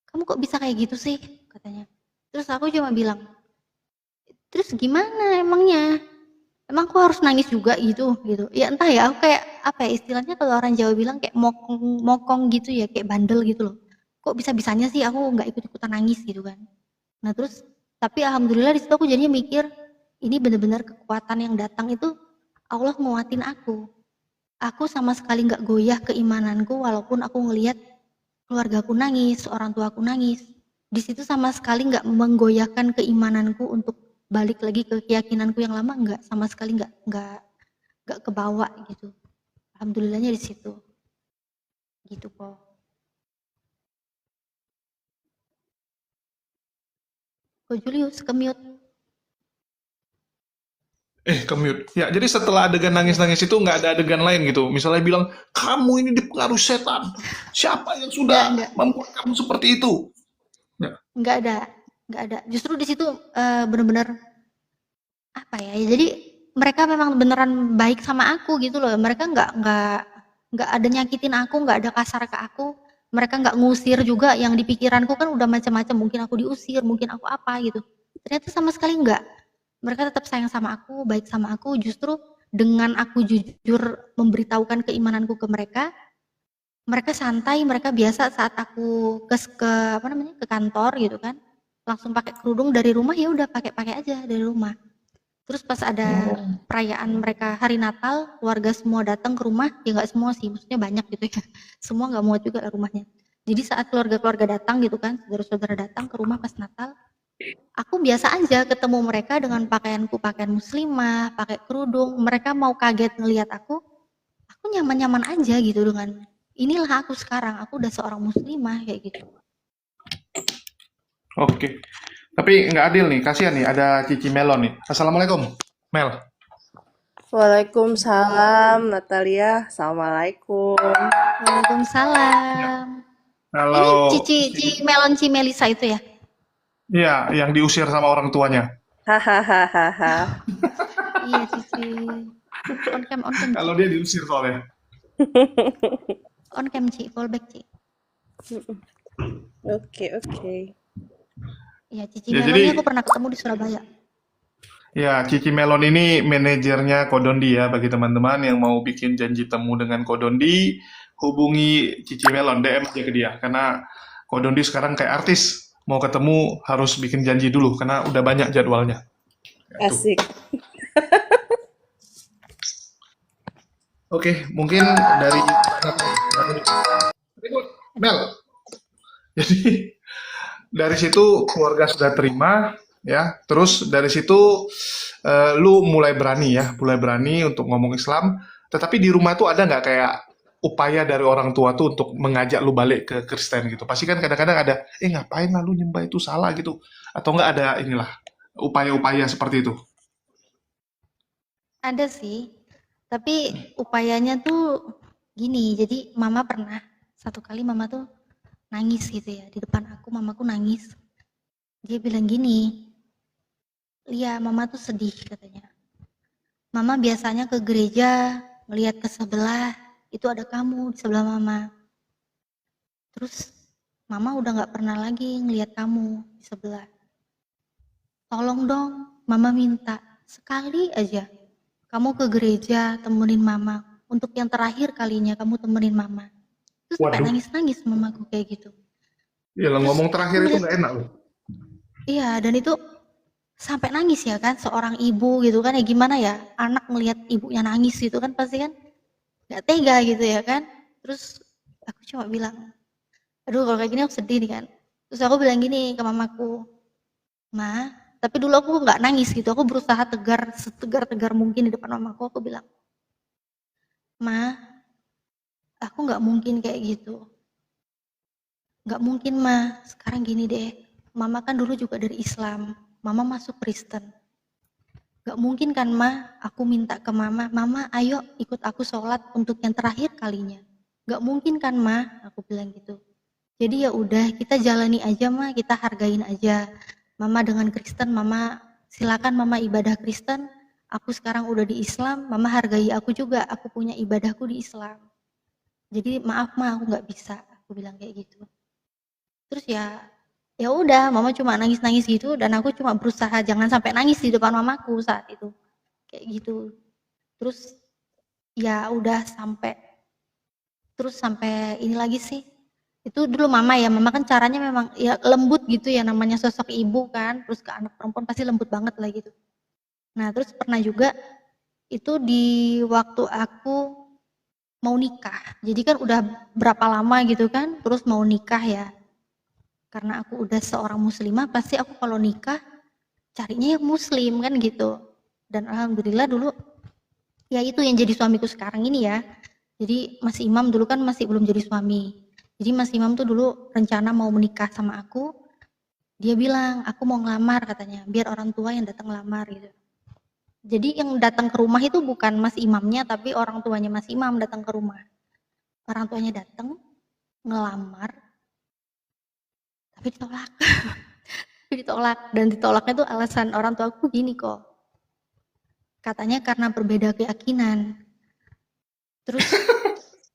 Kamu kok bisa kayak gitu sih?" Katanya. Terus aku cuma bilang, "Terus gimana emangnya? Emang aku harus nangis juga gitu?" Gitu. Ya entah ya, aku kayak apa ya istilahnya kalau orang Jawa bilang kayak mokong, mokong gitu ya, kayak bandel gitu loh. Kok bisa-bisanya sih aku nggak ikut-ikutan nangis gitu kan. Nah terus, tapi alhamdulillah di situ aku jadinya mikir, ini benar-benar kekuatan yang datang itu Allah nguatin aku. Aku sama sekali nggak goyah keimananku walaupun aku ngelihat keluargaku nangis, orang tuaku nangis. Di situ sama sekali nggak menggoyahkan keimananku untuk balik lagi ke keyakinanku yang lama, nggak, sama sekali nggak kebawa gitu. Alhamdulillahnya di situ. Gitu kok. Kok Julius ke-mute? Ke-mute. Ya, jadi setelah adegan nangis-nangis itu nggak ada adegan lain gitu. Misalnya bilang, kamu ini dipengaruhi setan. Siapa yang sudah Nggak. membuat kamu seperti itu? Nggak. Nggak ada, nggak ada. Justru di situ benar-benar apa ya? Jadi mereka memang beneran baik sama aku gitu loh. Mereka nggak ada nyakitin aku, nggak ada kasar ke aku. Mereka nggak ngusir juga. Yang di pikiranku kan udah macam-macam. Mungkin aku diusir, mungkin aku apa gitu. Ternyata sama sekali nggak. Mereka tetap sayang sama aku, baik sama aku. Justru dengan aku jujur memberitahukan keimananku ke mereka, mereka santai, mereka biasa saat aku ke apa namanya, ke kantor gitu kan, langsung pakai kerudung dari rumah, ya udah pakai aja dari rumah. Terus pas ada perayaan mereka hari Natal, keluarga semua datang ke rumah, ya nggak semua sih, maksudnya banyak gitu ya. Semua nggak muat juga rumahnya. Jadi saat keluarga-keluarga datang gitu kan, saudara-saudara datang ke rumah pas Natal, aku biasa aja ketemu mereka dengan pakaianku, pakaian muslimah, pakai kerudung. Mereka mau kaget ngelihat aku nyaman-nyaman aja gitu dengan inilah aku sekarang, aku udah seorang muslimah kayak gitu. Oke. Tapi nggak adil nih, kasihan nih, ada Cici Melon nih. Assalamualaikum, Mel. Waalaikumsalam, Natalia. Assalamualaikum. Waalaikumsalam. Ini Kalau Cici Melon Cimelisa itu ya? iya, yang diusir sama orang tuanya. Hahaha. Iya Cici. On cam Kalau Ci. dia diusir soalnya. On cam Ci, fallback Ci. Oke. Iya Cici Ya, Melon jadi ini aku pernah ketemu di Surabaya. ya, Cici Melon ini manajernya Kodondi ya. Bagi teman-teman yang mau bikin janji temu dengan Kodondi, hubungi Cici Melon, DM aja ke dia. Karena Kodondi sekarang kayak artis, mau ketemu harus bikin janji dulu karena udah banyak jadwalnya. Itu. Asik. Oke, mungkin dari Mel. Jadi dari situ keluarga sudah terima ya. Terus dari situ lu mulai berani untuk ngomong Islam. Tetapi di rumah tuh ada nggak kayak upaya dari orang tua tuh untuk mengajak lu balik ke Kristen gitu? Pasti kan kadang-kadang ada, ngapain lah lu nyembah itu salah gitu? Atau nggak ada inilah upaya-upaya seperti itu? Ada sih, tapi upayanya tuh gini, jadi mama pernah, satu kali mama tuh nangis gitu ya, di depan aku mamaku nangis. Dia bilang gini, "Lia, mama tuh sedih," katanya. Mama biasanya ke gereja, ngelihat ke sebelah, itu ada kamu di sebelah Mama. Terus Mama udah nggak pernah lagi ngelihat kamu di sebelah. Tolong dong, Mama minta sekali aja kamu ke gereja temenin Mama. Untuk yang terakhir kalinya kamu temenin Mama. Terus sampai Waduh, nangis-nangis Mamaku kayak gitu. ya lah Terus ngomong aku terakhir itu ngeliat, nggak enak loh. iya, dan itu sampai nangis ya kan, seorang ibu gitu kan, ya gimana ya, anak ngelihat ibunya nangis gitu kan, pasti kan nggak tega gitu ya kan. Terus aku cuma bilang, aduh kalau kayak gini aku sedih nih kan. Terus aku bilang gini ke mamaku, Ma, tapi dulu aku nggak nangis gitu, aku berusaha tegar, setegar-tegar mungkin di depan mamaku. Aku bilang, Ma, aku nggak mungkin kayak gitu. Nggak mungkin, Ma. Sekarang gini deh, Mama kan dulu juga dari Islam, Mama masuk Kristen. Nggak mungkin kan, Ma, aku minta ke Mama, Mama ayo ikut aku sholat untuk yang terakhir kalinya. Nggak mungkin kan, Ma, aku bilang gitu. Jadi ya udah, kita jalani aja, Ma, kita hargain aja. Mama dengan Kristen, Mama silakan Mama ibadah Kristen. Aku sekarang udah di Islam, Mama hargai aku juga, aku punya ibadahku di Islam. Jadi maaf, Ma, aku nggak bisa, aku bilang kayak gitu. Terus ya, ya udah, Mama cuma nangis-nangis gitu, dan aku cuma berusaha jangan sampai nangis di depan mamaku saat itu, kayak gitu. Terus ya udah sampai ini lagi sih. Itu dulu Mama ya, Mama kan caranya memang ya lembut gitu ya, namanya sosok ibu kan, terus ke anak perempuan pasti lembut banget lah gitu. Nah, terus pernah juga itu di waktu aku mau nikah. Jadi kan udah berapa lama gitu kan, terus mau nikah ya. Karena aku udah seorang muslimah, pasti aku kalau nikah carinya yang muslim kan gitu. Dan alhamdulillah dulu ya itu yang jadi suamiku sekarang ini ya. Jadi Mas Imam dulu kan masih belum jadi suami. Jadi Mas Imam tuh dulu rencana mau menikah sama aku. Dia bilang, aku mau ngelamar katanya, biar orang tua yang datang ngelamar gitu. Jadi yang datang ke rumah itu bukan Mas Imamnya, tapi orang tuanya Mas Imam datang ke rumah. Orang tuanya datang, ngelamar, tapi ditolak. Ditolak, dan ditolaknya tuh alasan orang tua aku gini kok. Katanya karena berbeda keyakinan. Terus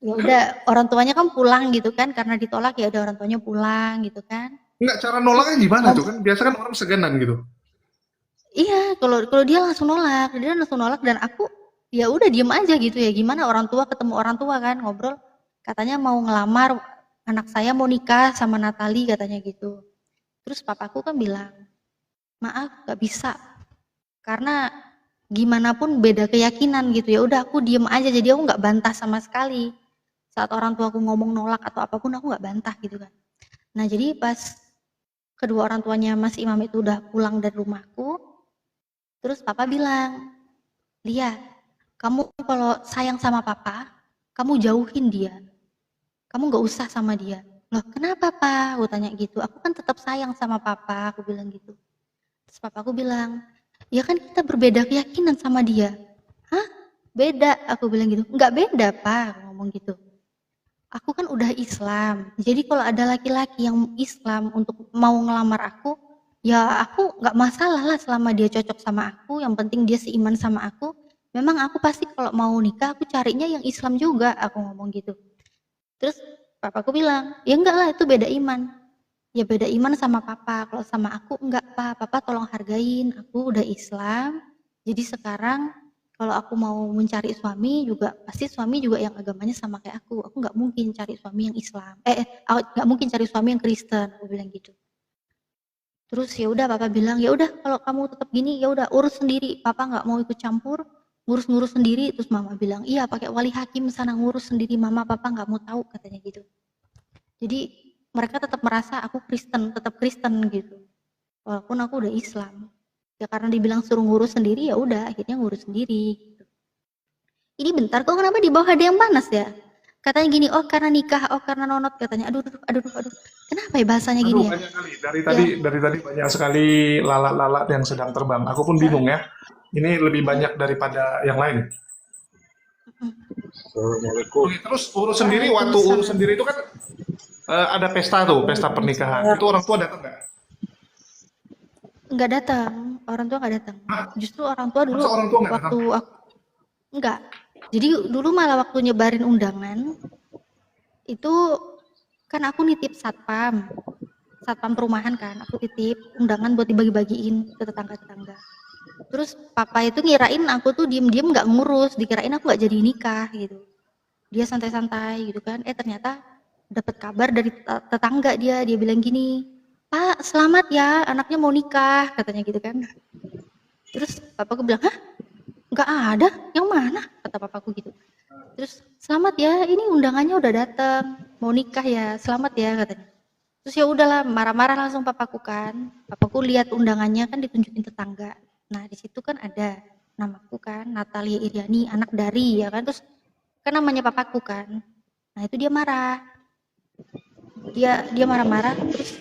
ya udah orang tuanya kan pulang gitu kan, karena ditolak ya udah orang tuanya pulang gitu kan. Nggak, cara Terus nolaknya gimana tuh kan? Biasa kan orang seganan gitu. iya, kalau kalau dia langsung nolak dan aku ya udah diem aja gitu ya. Gimana orang tua ketemu orang tua kan ngobrol, katanya mau ngelamar anak saya mau nikah sama Natali katanya gitu. Terus papaku kan bilang, maaf gak bisa, karena gimana pun beda keyakinan gitu ya. Udah aku diem aja, jadi aku nggak bantah sama sekali. Saat orang tua aku ngomong nolak atau apapun aku nggak bantah gitu kan. Nah jadi pas kedua orang tuanya Mas Imam itu udah pulang dari rumahku, terus papa bilang, Lia, kamu kalau sayang sama papa, kamu jauhin dia. Kamu nggak usah sama dia. Loh kenapa pak? Aku tanya gitu. Aku kan tetap sayang sama papa, aku bilang gitu. Terus papaku bilang, ya kan kita berbeda keyakinan sama dia. Hah? Beda, aku bilang gitu. Nggak beda pak, aku ngomong gitu. Aku kan udah Islam. Jadi kalau ada laki-laki yang Islam untuk mau ngelamar aku, ya aku nggak masalah lah selama dia cocok sama aku. Yang penting dia seiman sama aku. Memang aku pasti kalau mau nikah aku carinya yang Islam juga, aku ngomong gitu. Terus papaku bilang, ya enggak lah itu beda iman. Ya beda iman sama papa, kalau sama aku enggak pak, papa tolong hargain, aku udah Islam. Jadi sekarang kalau aku mau mencari suami juga pasti suami juga yang agamanya sama kayak aku nggak mungkin cari suami yang Islam. Nggak mungkin cari suami yang Kristen, aku bilang gitu. Terus ya udah papa bilang, ya udah kalau kamu tetap gini ya udah urus sendiri, papa nggak mau ikut campur, ngurus-ngurus sendiri. Terus mama bilang, iya pakai wali hakim sana ngurus sendiri, mama papa nggak mau tahu katanya gitu. Jadi mereka tetap merasa aku Kristen, tetap Kristen gitu. Walaupun aku udah Islam. Ya karena dibilang suruh ngurus sendiri ya udah akhirnya ngurus sendiri. Gitu. Ini bentar kok kenapa di bawah ada yang panas ya? Katanya gini, oh karena nikah, oh karena nonot katanya. Aduh. Kenapa ya bahasanya Aduh, gini ya? banyak kali. Ya, Dari tadi banyak sekali lalat-lalat yang sedang terbang. Aku pun bingung ya. Ini lebih banyak daripada yang lain. Oke, terus urus sendiri, waktu urus sendiri itu kan ada pesta tuh, pesta pernikahan. Itu orang tua datang nggak? nggak datang, orang tua nggak datang. Justru orang tua dulu Masa orang tua nggak waktu datang? Enggak. Jadi dulu malah waktu nyebarin undangan, itu kan aku nitip satpam perumahan kan, aku titip undangan buat dibagi-bagiin ke tetangga-tetangga. Terus papa itu ngirain aku tuh diem-diem nggak ngurus, dikirain aku nggak jadi nikah gitu. Dia santai-santai gitu kan, ternyata dapat kabar dari tetangga, dia bilang gini, "Pak, selamat ya, anaknya mau nikah," katanya gitu kan. Terus papaku bilang, "Hah? Nggak ada? Yang mana?" Kata papaku gitu. Terus, "Selamat ya, ini undangannya udah datang, mau nikah ya, selamat ya," katanya. Terus ya udahlah, marah-marah langsung papaku kan. Papaku lihat undangannya kan ditunjukin tetangga. Nah, di situ kan ada namaku kan, Natalia Iriani, anak dari, ya kan. Terus kan namanya papaku kan. Nah, itu dia marah. Dia marah-marah, terus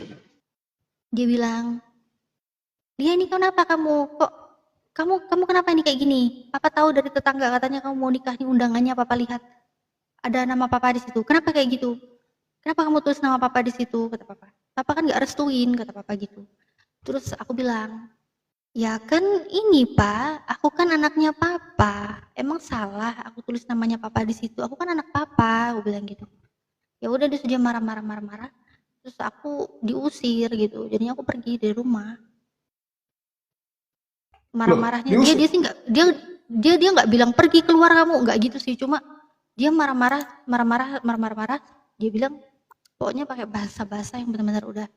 dia bilang, "Dia ini kenapa kamu? Kok kamu kenapa ini kayak gini? Papa tahu dari tetangga katanya kamu mau nikah nih, undangannya papa lihat. Ada nama papa di situ. Kenapa kayak gitu? Kenapa kamu tulis nama papa di situ?" Kata papa. "Papa kan nggak restuin," kata papa gitu. Terus aku bilang, "Ya kan ini Pak, aku kan anaknya papa. Emang salah aku tulis namanya papa di situ? Aku kan anak papa," aku bilang gitu. Ya udah dia marah-marah. Terus aku diusir gitu. Jadinya aku pergi dari rumah. Loh, Marah-marahnya dia diusir? sih nggak, dia nggak bilang pergi keluar kamu, nggak gitu sih. Cuma dia marah-marah. Dia bilang pokoknya pakai bahasa-bahasa yang benar-benar udah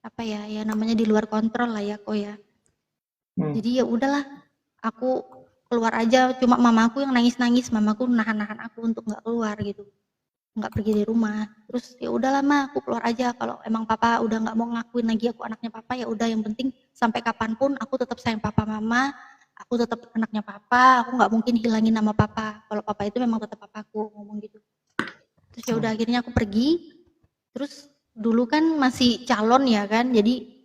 apa ya, ya namanya di luar kontrol lah ya kok ya. Jadi ya udahlah, aku keluar aja. Cuma mamaku yang nangis-nangis, mamaku nahan-nahan aku untuk nggak keluar gitu, nggak pergi dari rumah. Terus ya udahlah mah, aku keluar aja. Kalau emang papa udah nggak mau ngakuin lagi aku anaknya papa, ya udah, yang penting sampai kapanpun aku tetap sayang papa mama, aku tetap anaknya papa, aku nggak mungkin hilangin nama papa. Kalau papa itu memang tetap papaku, ngomong gitu. Terus ya udah akhirnya aku pergi. Terus dulu kan masih calon ya kan, jadi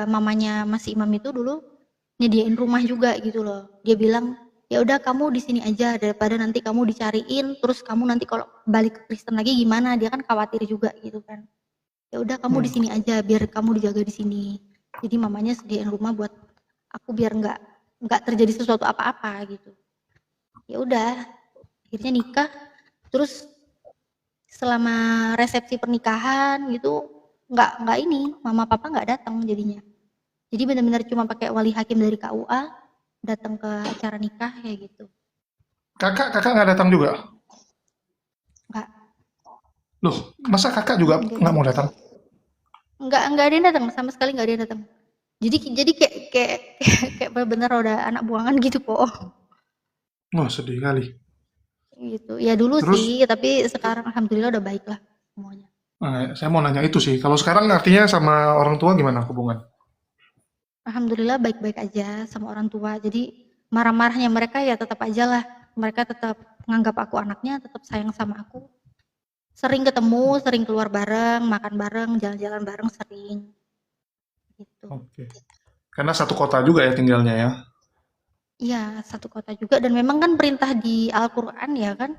mamanya Mas Imam itu dulu nyediain rumah juga gitu loh. Dia bilang, "Ya udah kamu di sini aja daripada nanti kamu dicariin, terus kamu nanti kalau balik ke Kristen lagi gimana?" Dia kan khawatir juga gitu kan. "Ya udah kamu di sini aja, biar kamu dijaga di sini." Jadi mamanya sediain rumah buat aku biar nggak terjadi sesuatu apa-apa gitu. Ya udah, akhirnya nikah. Terus selama resepsi pernikahan gitu nggak ini, mama papa nggak datang jadinya. Jadi benar-benar cuma pakai wali hakim dari KUA datang ke acara nikah kayak gitu. Kakak nggak datang juga? Nggak, Loh, masa kakak juga nggak mau datang? nggak ada yang datang, sama sekali nggak ada yang datang. Jadi kayak benar-benar udah anak buangan gitu kok. Wah, sedih kali. Gitu. Ya dulu Terus, sih, tapi sekarang alhamdulillah udah baik lah semuanya. saya mau nanya itu sih. Kalau sekarang artinya sama orang tua gimana hubungan? Alhamdulillah baik-baik aja sama orang tua. Jadi marah-marahnya mereka ya tetap aja lah. Mereka tetap menganggap aku anaknya, tetap sayang sama aku. Sering ketemu, sering keluar bareng, makan bareng, jalan-jalan bareng sering. Gitu. Oke. Karena satu kota juga ya tinggalnya ya. Iya, satu kota juga, dan memang kan perintah di Al-Qur'an ya kan.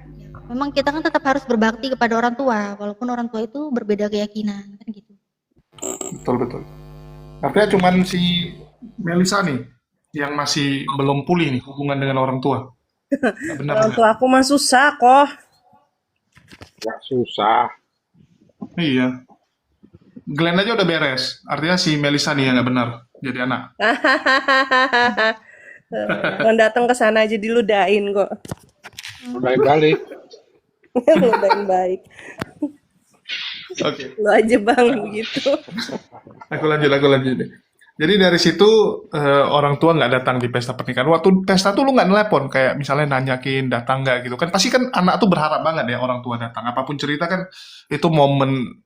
Memang kita kan tetap harus berbakti kepada orang tua, walaupun orang tua itu berbeda keyakinan kan gitu. Betul. Artinya cuman si Melisa nih yang masih belum pulih nih hubungan dengan orang tua. Nggak benar Orang nggak? tua aku mah susah kok. Ya susah. Iya. Glenn aja udah beres. Artinya si Melisa nih yang nggak benar jadi anak. Yang datang ke sana aja diludain kok. Baik-balik. Ludain baik. Oke. Lu aja bang gitu. Aku lanjut deh. Jadi dari situ orang tua nggak datang di pesta pernikahan. Waktu pesta tuh lu nggak nelpon kayak misalnya nanyakin datang nggak gitu kan? Pasti kan anak tuh berharap banget ya orang tua datang. Apapun cerita kan itu momen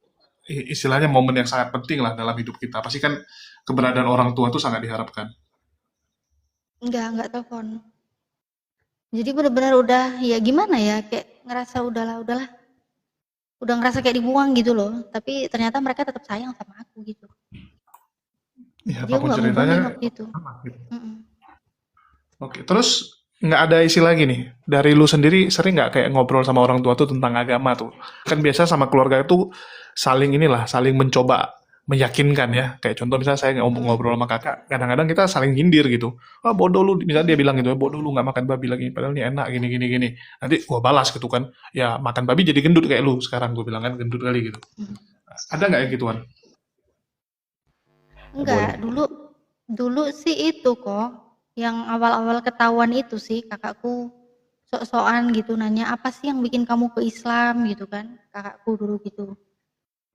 istilahnya momen yang sangat penting lah dalam hidup kita. Pasti kan keberadaan orang tua tuh sangat diharapkan. Enggak telepon. Jadi benar-benar udah ya gimana ya, kayak ngerasa udahlah. Udah ngerasa kayak dibuang gitu loh. Tapi ternyata mereka tetap sayang sama aku gitu. Ya Dia apapun nggak ceritanya ngubungin waktu itu. sama gitu. Mm-mm. Oke, terus nggak ada isi lagi nih. Dari lu sendiri sering nggak kayak ngobrol sama orang tua tuh tentang agama tuh? Kan biasa sama keluarga itu saling mencoba meyakinkan ya. Kayak contoh misalnya saya ngobrol sama kakak, kadang-kadang kita saling nyindir gitu. Ah bodoh lu, misalnya dia bilang gitu, bodoh lu nggak makan babi lagi, padahal ini enak gini gini gini. Nanti gua balas gitu kan, ya makan babi jadi gendut kayak lu sekarang, gue bilang kan gendut kali gitu. Ada nggak yang gituan? Enggak, dulu sih itu kok, yang awal-awal ketahuan itu sih kakakku sok-sokan gitu nanya, apa sih yang bikin kamu ke Islam gitu kan, kakakku dulu gitu.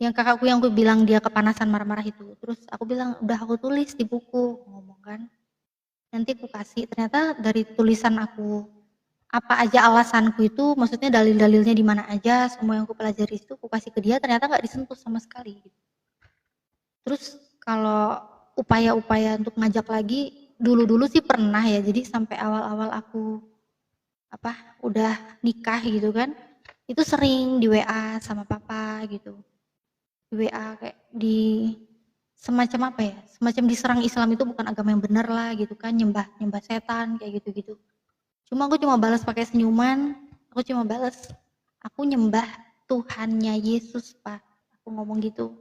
Yang kakakku yang aku bilang dia kepanasan marah-marah itu. Terus aku bilang, udah aku tulis di buku, ngomong kan. Nanti aku kasih, ternyata dari tulisan aku, apa aja alasanku itu, maksudnya dalil-dalilnya di mana aja, semua yang aku pelajari itu aku kasih ke dia, ternyata nggak disentuh sama sekali. Terus kalau upaya-upaya untuk ngajak lagi, dulu-dulu sih pernah ya, jadi sampai awal-awal aku udah nikah gitu kan, itu sering di WA sama papa gitu. Di WA kayak di semacam apa ya, semacam diserang Islam itu bukan agama yang benar lah gitu kan, nyembah setan kayak gitu-gitu. Aku cuma balas pakai senyuman, aku cuma balas, aku nyembah Tuhannya Yesus Pak, aku ngomong gitu.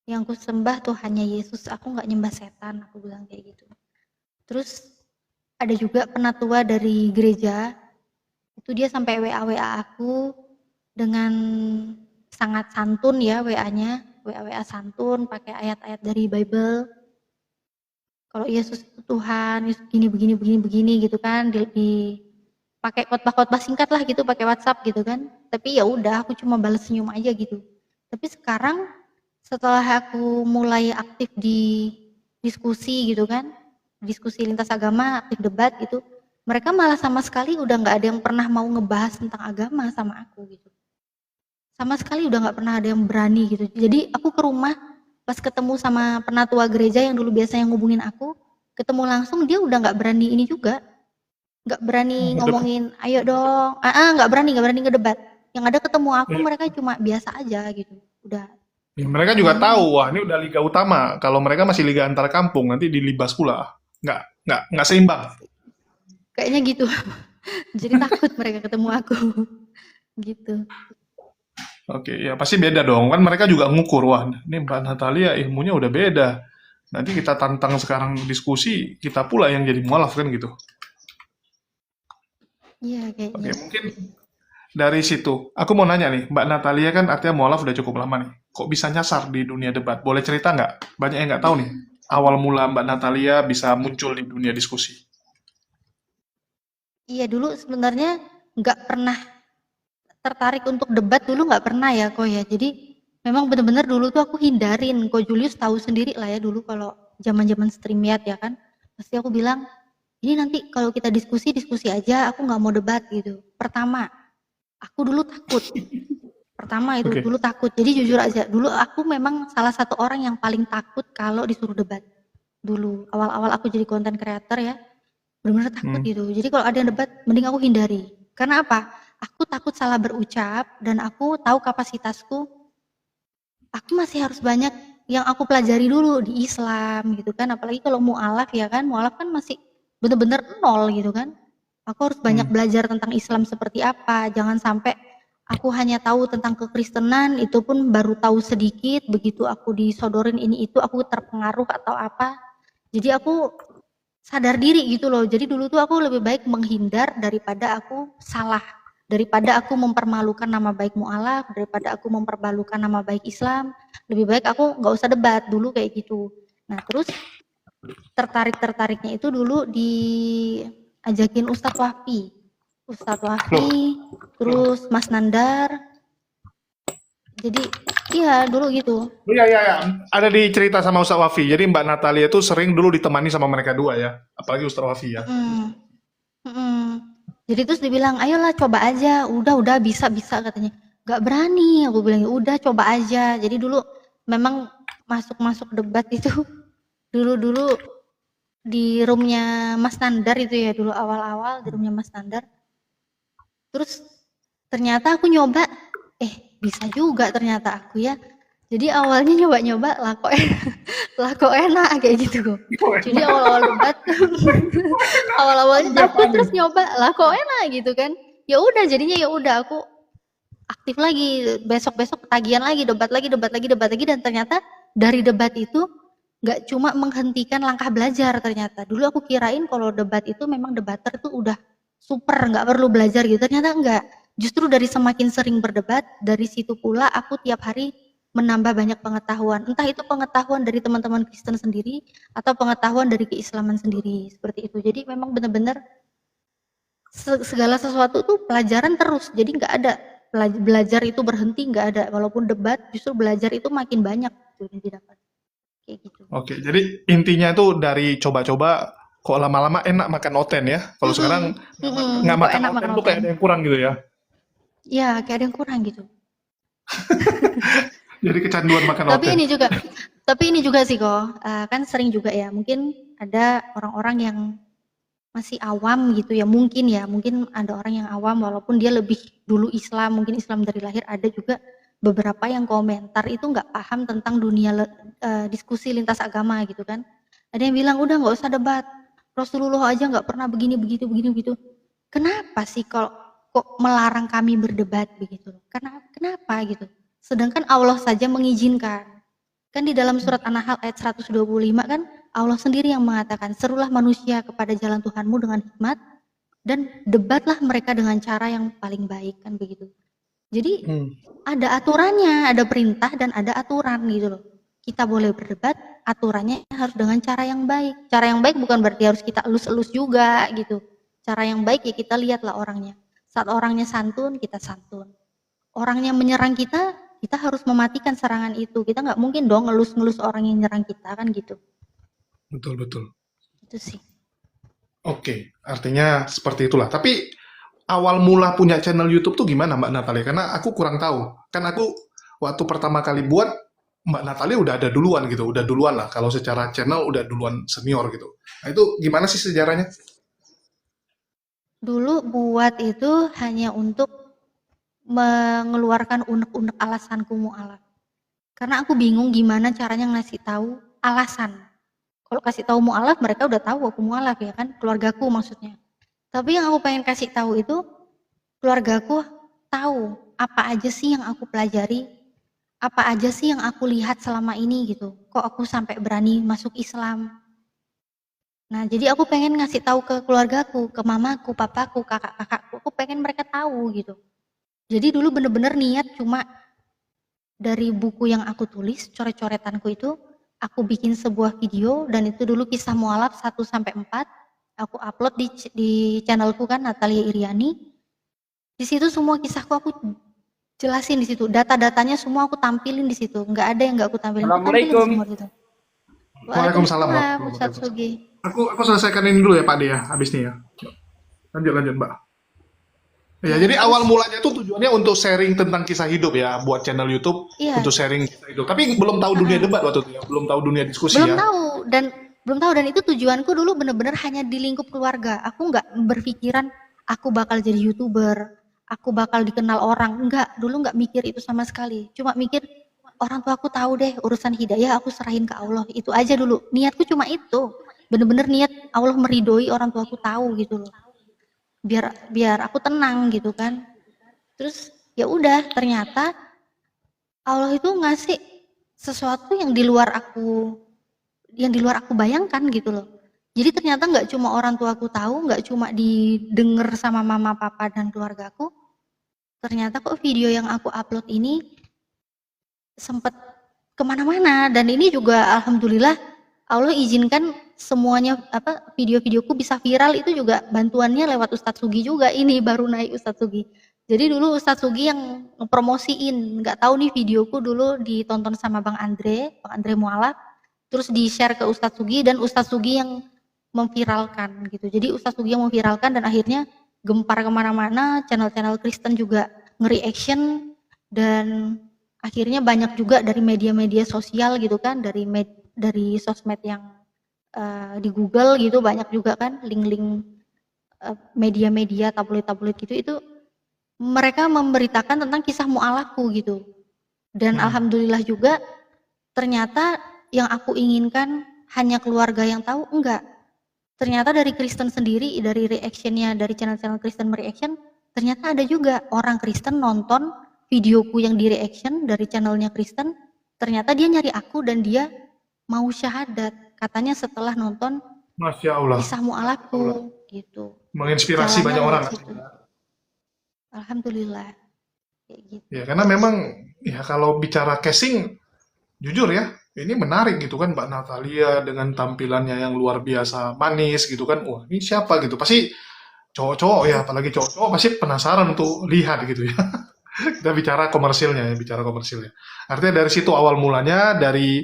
Yang aku sembah Tuhannya Yesus, aku nggak nyembah setan, aku bilang kayak gitu. Terus ada juga penatua dari gereja, itu dia sampai WA aku dengan sangat santun ya WA-nya, WA santun, pakai ayat-ayat dari Bible. Kalau Yesus itu Tuhan, Yesus begini gitu kan, di pakai khotbah-khotbah singkat lah gitu, pakai WhatsApp gitu kan. Tapi ya udah, aku cuma balas senyum aja gitu. Tapi sekarang setelah aku mulai aktif di diskusi gitu kan, diskusi lintas agama, aktif debat gitu, mereka malah sama sekali udah nggak ada yang pernah mau ngebahas tentang agama sama aku gitu. Sama sekali udah nggak pernah ada yang berani gitu. Jadi aku ke rumah pas ketemu sama penatua gereja yang dulu biasanya ngubungin aku, ketemu langsung dia udah nggak berani ini juga, nggak berani ngomongin ayo dong, nggak berani ngedebat. Yang ada ketemu aku mereka cuma biasa aja gitu, udah. Ya, mereka juga tahu, wah ini udah liga utama. Kalau mereka masih liga antar kampung, nanti dilibas pula. Nggak seimbang. Kayaknya gitu. Jadi takut mereka ketemu aku. Gitu. Oke, ya pasti beda dong. Kan mereka juga ngukur, wah ini Mbak Natalia ilmunya udah beda. Nanti kita tantang sekarang diskusi, kita pula yang jadi mualaf kan gitu. Iya kayaknya. Oke, mungkin dari situ, aku mau nanya nih, Mbak Natalia kan artinya mualaf udah cukup lama nih. Kok bisa nyasar di dunia debat? Boleh cerita nggak? Banyak yang nggak tahu nih. Awal mula Mbak Natalia bisa muncul di dunia diskusi. Iya dulu sebenarnya nggak pernah tertarik untuk debat dulu, nggak pernah ya kok ya. Jadi memang benar-benar dulu tuh aku hindarin. Kok Julius tahu sendiri lah ya dulu kalau zaman-zaman StreamYard ya kan. Pasti aku bilang, ini nanti kalau kita diskusi aja, aku nggak mau debat gitu. Pertama, aku dulu takut. Pertama itu dulu takut. Jadi jujur aja, dulu aku memang salah satu orang yang paling takut kalau disuruh debat. Dulu awal-awal aku jadi content creator ya, benar-benar takut gitu. Jadi kalau ada yang debat, mending aku hindari. Karena apa? Aku takut salah berucap dan aku tahu kapasitasku. Aku masih harus banyak yang aku pelajari dulu di Islam gitu kan. Apalagi kalau mu'alaf ya kan, mu'alaf kan masih benar-benar nol gitu kan. Aku harus banyak belajar tentang Islam seperti apa. Jangan sampai aku hanya tahu tentang kekristenan, itu pun baru tahu sedikit. Begitu aku disodorin ini itu, aku terpengaruh atau apa. Jadi aku sadar diri gitu loh. Jadi dulu tuh aku lebih baik menghindar daripada aku salah. Daripada aku mempermalukan nama baik mu'alaf, daripada aku mempermalukan nama baik Islam, lebih baik aku nggak usah debat dulu kayak gitu. Nah terus tertariknya itu dulu diajakin Ustadz Wahfi, terus Mas Nandar. Jadi iya dulu gitu. Iya. Ada di cerita sama Ustadz Wafi. Jadi Mbak Natalia itu sering dulu ditemani sama mereka dua ya. Apalagi Ustadz Wafi ya. Jadi terus dibilang, ayolah coba aja, udah bisa katanya. Gak berani, aku bilang, udah coba aja. Jadi dulu memang masuk debat itu dulu di roomnya Mas Nandar itu ya, dulu awal-awal di roomnya Mas Nandar. Terus ternyata aku nyoba, bisa juga ternyata aku ya. Jadi awalnya nyoba lah kok enak kayak gitu. Jadi awal-awal debat awalnya dapat terus nyoba lah kok enak gitu kan. Ya udah jadinya ya udah aku aktif lagi, besok ketagihan lagi debat lagi dan ternyata dari debat itu nggak cuma menghentikan langkah belajar ternyata. Dulu aku kirain kalau debat itu memang debater tuh udah super, nggak perlu belajar gitu. Ternyata enggak. Justru dari semakin sering berdebat, dari situ pula aku tiap hari menambah banyak pengetahuan. Entah itu pengetahuan dari teman-teman Kristen sendiri atau pengetahuan dari keislaman sendiri. Seperti itu. Jadi memang benar-benar segala sesuatu tuh pelajaran terus. Jadi nggak ada belajar itu berhenti, nggak ada. Walaupun debat, justru belajar itu makin banyak tuh yang didapat. Kayak gitu. Oke, jadi intinya itu dari coba-coba kok lama-lama enak makan oten ya. Kalau sekarang nggak Kok makan enak oten makan tuh kayak oten. ada yang kurang gitu ya. Ya, kayak ada yang kurang gitu. Jadi kecanduan makan Tapi oten. ini juga sih kok, kan sering juga ya, mungkin ada orang-orang yang masih awam gitu ya, mungkin ada orang yang awam walaupun dia lebih dulu Islam, mungkin Islam dari lahir, ada juga beberapa yang komentar itu nggak paham tentang dunia diskusi lintas agama gitu kan. Ada yang bilang udah nggak usah debat, Rasulullah aja nggak pernah begini begitu. Kenapa sih kok melarang kami berdebat begitu? Kenapa gitu? Sedangkan Allah saja mengizinkan. Kan di dalam surat An-Nahl ayat 125 kan Allah sendiri yang mengatakan, serulah manusia kepada jalan Tuhanmu dengan hikmat dan debatlah mereka dengan cara yang paling baik, kan begitu. Jadi ada aturannya, ada perintah dan ada aturan gitu loh. Kita boleh berdebat, aturannya harus dengan cara yang baik. Cara yang baik bukan berarti harus kita elus-elus juga gitu. Cara yang baik ya kita lihatlah orangnya. Saat orangnya santun, kita santun. Orangnya menyerang kita harus mematikan serangan itu. Kita nggak mungkin dong ngelus-ngelus orang yang nyerang kita kan gitu. Betul. Itu sih. Oke, artinya seperti itulah. Tapi awal mula punya channel YouTube tuh gimana Mbak Natalia? Karena aku kurang tahu. Kan aku waktu pertama kali buat, Mbak Natalia udah ada duluan gitu. Udah duluan lah. Kalau secara channel udah duluan senior gitu. Nah itu gimana sih sejarahnya? Dulu buat itu hanya untuk mengeluarkan unek-unek alasanku mu'alaf. Karena aku bingung gimana caranya ngasih tahu alasan. Kalau kasih tahu mu'alaf, mereka udah tahu aku mu'alaf ya kan, keluargaku maksudnya. Tapi yang aku pengen kasih tahu itu, keluargaku tahu apa aja sih yang aku pelajari, apa aja sih yang aku lihat selama ini gitu. Kok aku sampai berani masuk Islam. Nah, jadi aku pengen ngasih tahu ke keluargaku, ke mamaku, papaku, kakak-kakakku, aku pengen mereka tahu gitu. Jadi dulu bener-bener niat cuma dari buku yang aku tulis, coret-coretanku itu, aku bikin sebuah video dan itu dulu kisah mu'alaf 1-4, aku upload di channelku kan, Natalia Iriani. Di situ semua kisahku aku jelasin di situ, data-datanya semua aku tampilin di situ, nggak ada yang nggak aku tampilin. Assalamualaikum. Semua gitu. Waalaikumsalam. Ustadz Sugi. Aku selesaikan ini dulu ya Pak De ya, habis nih ya. Lanjut Mbak. Ya, jadi awal mulanya tuh tujuannya untuk sharing tentang kisah hidup ya, buat channel YouTube untuk sharing kisah hidup. Tapi belum tahu dunia debat waktu itu ya, belum tahu dunia diskusi belum ya. Belum tahu dan itu tujuanku dulu bener-bener hanya di lingkup keluarga. Aku nggak berpikiran aku bakal jadi YouTuber, aku bakal dikenal orang. Dulu nggak mikir itu sama sekali. Cuma mikir orang tua aku tahu deh urusan hidayah aku serahin ke Allah. Itu aja dulu. Niatku cuma itu. Bener-bener niat Allah meridoi orang tua aku tahu gitu loh. Biar aku tenang gitu kan. Terus ya udah, ternyata Allah itu ngasih sesuatu yang di luar aku bayangkan gitu loh. Jadi ternyata nggak cuma orang tuaku tahu, nggak cuma didengar sama mama, papa dan keluargaku. Ternyata kok video yang aku upload ini sempat kemana-mana dan ini juga alhamdulillah Allah izinkan semuanya video-videoku bisa viral, itu juga bantuannya lewat Ustadz Sugi juga. Ini baru naik Ustadz Sugi. Jadi dulu Ustadz Sugi yang ngepromosiin, nggak tahu nih videoku dulu ditonton sama Bang Andre Mu'alaf, terus di-share ke Ustadz Sugi dan Ustadz Sugi yang memviralkan gitu. Jadi Ustadz Sugi yang memviralkan dan akhirnya gempar kemana-mana, channel-channel Kristen juga nge-reaction dan akhirnya banyak juga dari media-media sosial gitu kan, dari sosmed yang di Google gitu banyak juga kan link-link media-media tabloid-tabloid gitu, itu mereka memberitakan tentang kisah mu'alafku gitu. Dan alhamdulillah juga ternyata yang aku inginkan hanya keluarga yang tahu, enggak. Ternyata dari Kristen sendiri, dari reactionnya, dari channel-channel Kristen mereaction, ternyata ada juga orang Kristen nonton videoku yang di reaction dari channelnya Kristen, Ternyata dia nyari aku dan dia mau syahadat. Katanya setelah nonton Masya Allah. kisah mu'alafku gitu. Menginspirasi banyak Jalannya orang. lewat situ. Alhamdulillah. Kayak gitu. Ya, karena memang ya kalau bicara casing, jujur ya, ini menarik gitu kan Mbak Natalia dengan tampilannya yang luar biasa manis gitu kan. Wah, ini siapa gitu. Pasti cowok-cowok ya, apalagi cowok-cowok pasti penasaran untuk lihat gitu ya. Kita bicara komersilnya ya, bicara komersilnya. Artinya dari situ awal mulanya dari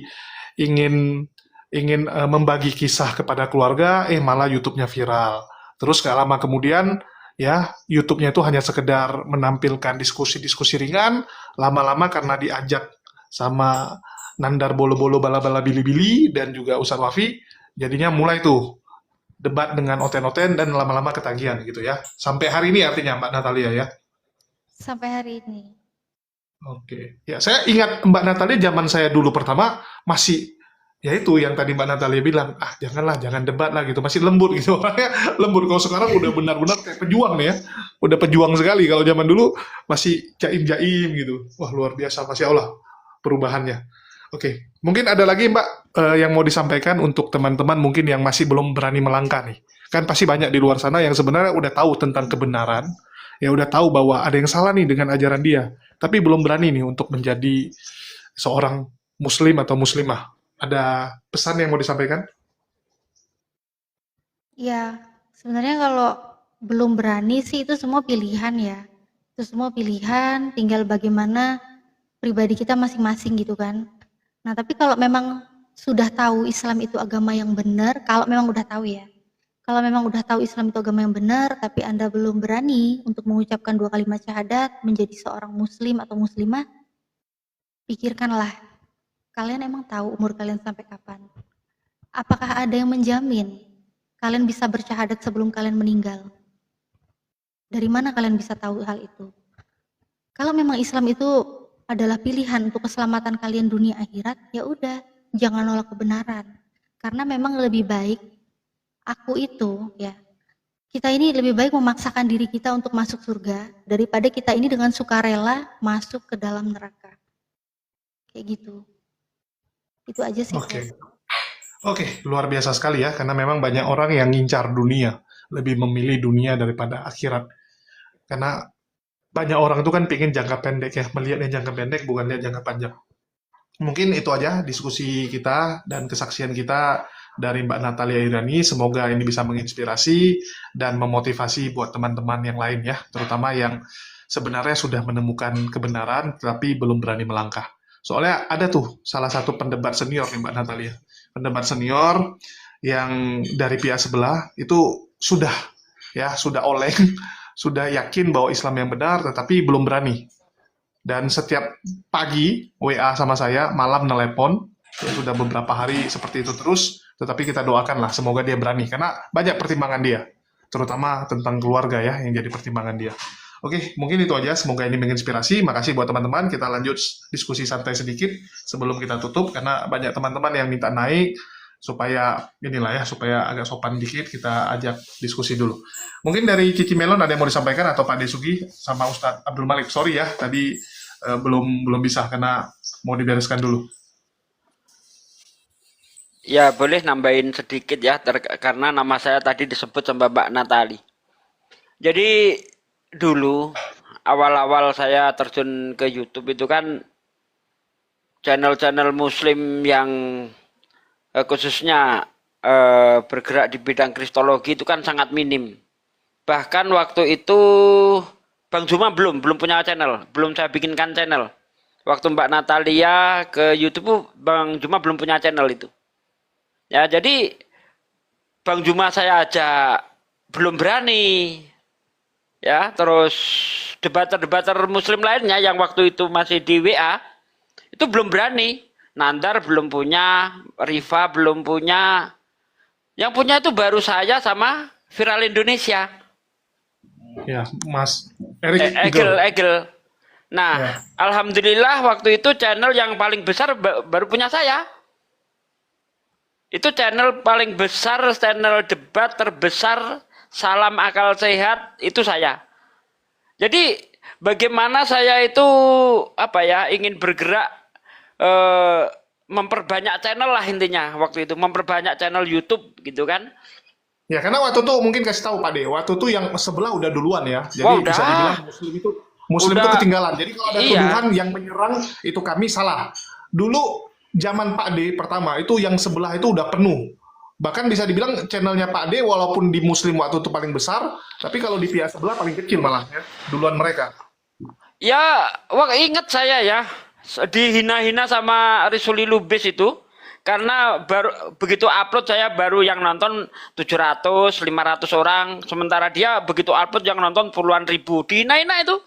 ingin ingin membagi kisah kepada keluarga, malah YouTube-nya viral. Terus gak lama kemudian ya YouTube-nya itu hanya sekedar menampilkan diskusi-diskusi ringan, lama-lama karena diajak sama Nandar Bolo-Bolo Bala-Bala Bili-Bili dan juga Ustadz Wafi, jadinya mulai tuh debat dengan oten-oten dan lama-lama ketagihan gitu ya. Sampai hari ini artinya Mbak Natalia ya. Sampai hari ini. Oke. Ya, saya ingat Mbak Natalia zaman saya dulu pertama masih ya itu yang tadi Mbak Natalia bilang, jangan debat lah gitu, masih lembut gitu orangnya, lembut. Kalau sekarang udah benar-benar kayak pejuang nih ya, udah pejuang sekali. Kalau zaman dulu masih jaim-jaim gitu, wah luar biasa, Masya Allah perubahannya. Oke, mungkin ada lagi Mbak yang mau disampaikan untuk teman-teman mungkin yang masih belum berani melangkah nih. Kan pasti banyak di luar sana yang sebenarnya udah tahu tentang kebenaran, ya udah tahu bahwa ada yang salah nih dengan ajaran dia, tapi belum berani nih untuk menjadi seorang muslim atau muslimah. Ada pesan yang mau disampaikan? Ya, sebenarnya kalau belum berani sih itu semua pilihan ya. Itu semua pilihan, tinggal bagaimana pribadi kita masing-masing gitu kan. Nah, tapi kalau memang sudah tahu Islam itu agama yang benar, kalau memang udah tahu ya. Kalau memang udah tahu Islam itu agama yang benar, tapi Anda belum berani untuk mengucapkan 2 kalimat syahadat, menjadi seorang muslim atau muslimah, pikirkanlah. Kalian emang tahu umur kalian sampai kapan? Apakah ada yang menjamin kalian bisa bersyahadat sebelum kalian meninggal? Dari mana kalian bisa tahu hal itu? Kalau memang Islam itu adalah pilihan untuk keselamatan kalian dunia akhirat, ya udah, jangan nolak kebenaran. Karena memang lebih baik aku itu ya, kita ini lebih baik memaksakan diri kita untuk masuk surga daripada kita ini dengan sukarela masuk ke dalam neraka. Kayak gitu. Itu aja sih. Oke. Oke, luar biasa sekali ya, karena memang banyak orang yang ngincar dunia, lebih memilih dunia daripada akhirat. Karena banyak orang itu kan pengen jangka pendek ya, melihat yang jangka pendek bukan lihat jangka panjang. Mungkin itu aja diskusi kita dan kesaksian kita dari Mbak Natalia Irani. Semoga ini bisa menginspirasi dan memotivasi buat teman-teman yang lain ya, terutama yang sebenarnya sudah menemukan kebenaran tapi belum berani melangkah. Soalnya ada tuh salah satu pendebat senior nih Mbak Natalia. Pendebat senior yang dari pihak sebelah itu sudah oleng, sudah yakin bahwa Islam yang benar tetapi belum berani. Dan setiap pagi WA sama saya, malam nelepon, sudah beberapa hari seperti itu terus, tetapi kita doakanlah semoga dia berani karena banyak pertimbangan dia, terutama tentang keluarga ya yang jadi pertimbangan dia. Oke, mungkin itu aja. Semoga ini menginspirasi. Makasih buat teman-teman. Kita lanjut diskusi santai sedikit sebelum kita tutup karena banyak teman-teman yang minta naik supaya supaya agak sopan dikit kita ajak diskusi dulu. Mungkin dari Cici Melon ada yang mau disampaikan atau Pak Desugi sama Ustadz Abdul Malik. Sorry ya, tadi belum bisa karena mau dibereskan dulu. Ya, boleh nambahin sedikit ya, karena nama saya tadi disebut sama Mbak Natali. Jadi dulu awal-awal saya terjun ke YouTube itu kan channel-channel Muslim yang khususnya bergerak di bidang kristologi itu kan sangat minim. Bahkan waktu itu Bang Juma belum punya channel, belum saya bikinkan channel. Waktu Mbak Natalia ke YouTube, Bang Juma belum punya channel itu. Ya, jadi Bang Juma saya aja belum berani. Ya, terus debater-debater Muslim lainnya yang waktu itu masih di WA itu belum berani. Nandar belum punya, Rifa belum punya. Yang punya itu baru saya sama Viral Indonesia. Ya, Mas Erik Egel. Nah, ya. Alhamdulillah waktu itu channel yang paling besar baru punya saya. Itu channel paling besar, channel debat terbesar, Salam Akal Sehat, itu saya. Jadi bagaimana saya itu ingin bergerak eh, memperbanyak channel lah intinya waktu itu, memperbanyak channel YouTube gitu kan. Ya, karena waktu itu mungkin kasih tahu Pak De, waktu itu yang sebelah udah duluan ya. Jadi Wah bisa udah, dibilang Muslim itu udah, ketinggalan. Jadi kalau ada iya, tuduhan yang menyerang itu kami salah. Dulu zaman Pak De pertama itu yang sebelah itu udah penuh. Bahkan bisa dibilang channelnya Pak De walaupun di Muslim waktu itu paling besar, tapi kalau di pihak sebelah paling kecil malah ya, duluan mereka. ya, wah inget saya ya, dihina-hina sama Risuli Lubis itu, karena baru begitu upload saya baru yang nonton 700, 500 orang, sementara dia begitu upload yang nonton puluhan ribu, dihina-hina itu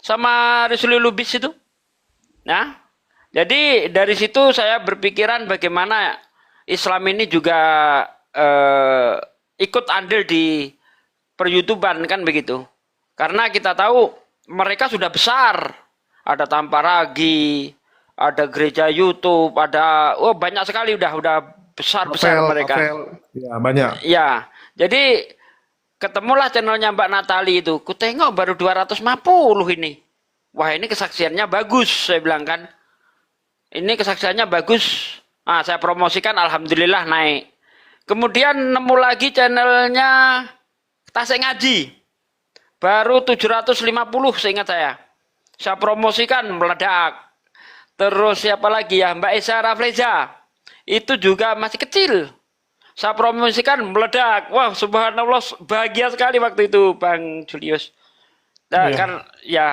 sama Risuli Lubis itu. Nah, jadi dari situ saya berpikiran bagaimana Islam ini juga ikut andil di per-YouTuban kan begitu. Karena kita tahu mereka sudah besar. Ada Tamparagi, ada gereja YouTube, ada banyak sekali udah besar-besar mereka. Ya banyak. Ya, jadi ketemulah channelnya Mbak Natali itu. Ku tengok baru 250 ini. Wah, ini kesaksiannya bagus, saya bilang kan. Ini kesaksiannya bagus. Ah, saya promosikan, alhamdulillah naik. Kemudian nemu lagi channelnya Tasik Ngaji. Baru 750 seingat saya. Saya promosikan meledak. Terus siapa lagi ya? Mbak Esa Rafleza. Itu juga masih kecil. Saya promosikan meledak. Wah, subhanallah, bahagia sekali waktu itu Bang Julius. Nah, Iya. kan ya.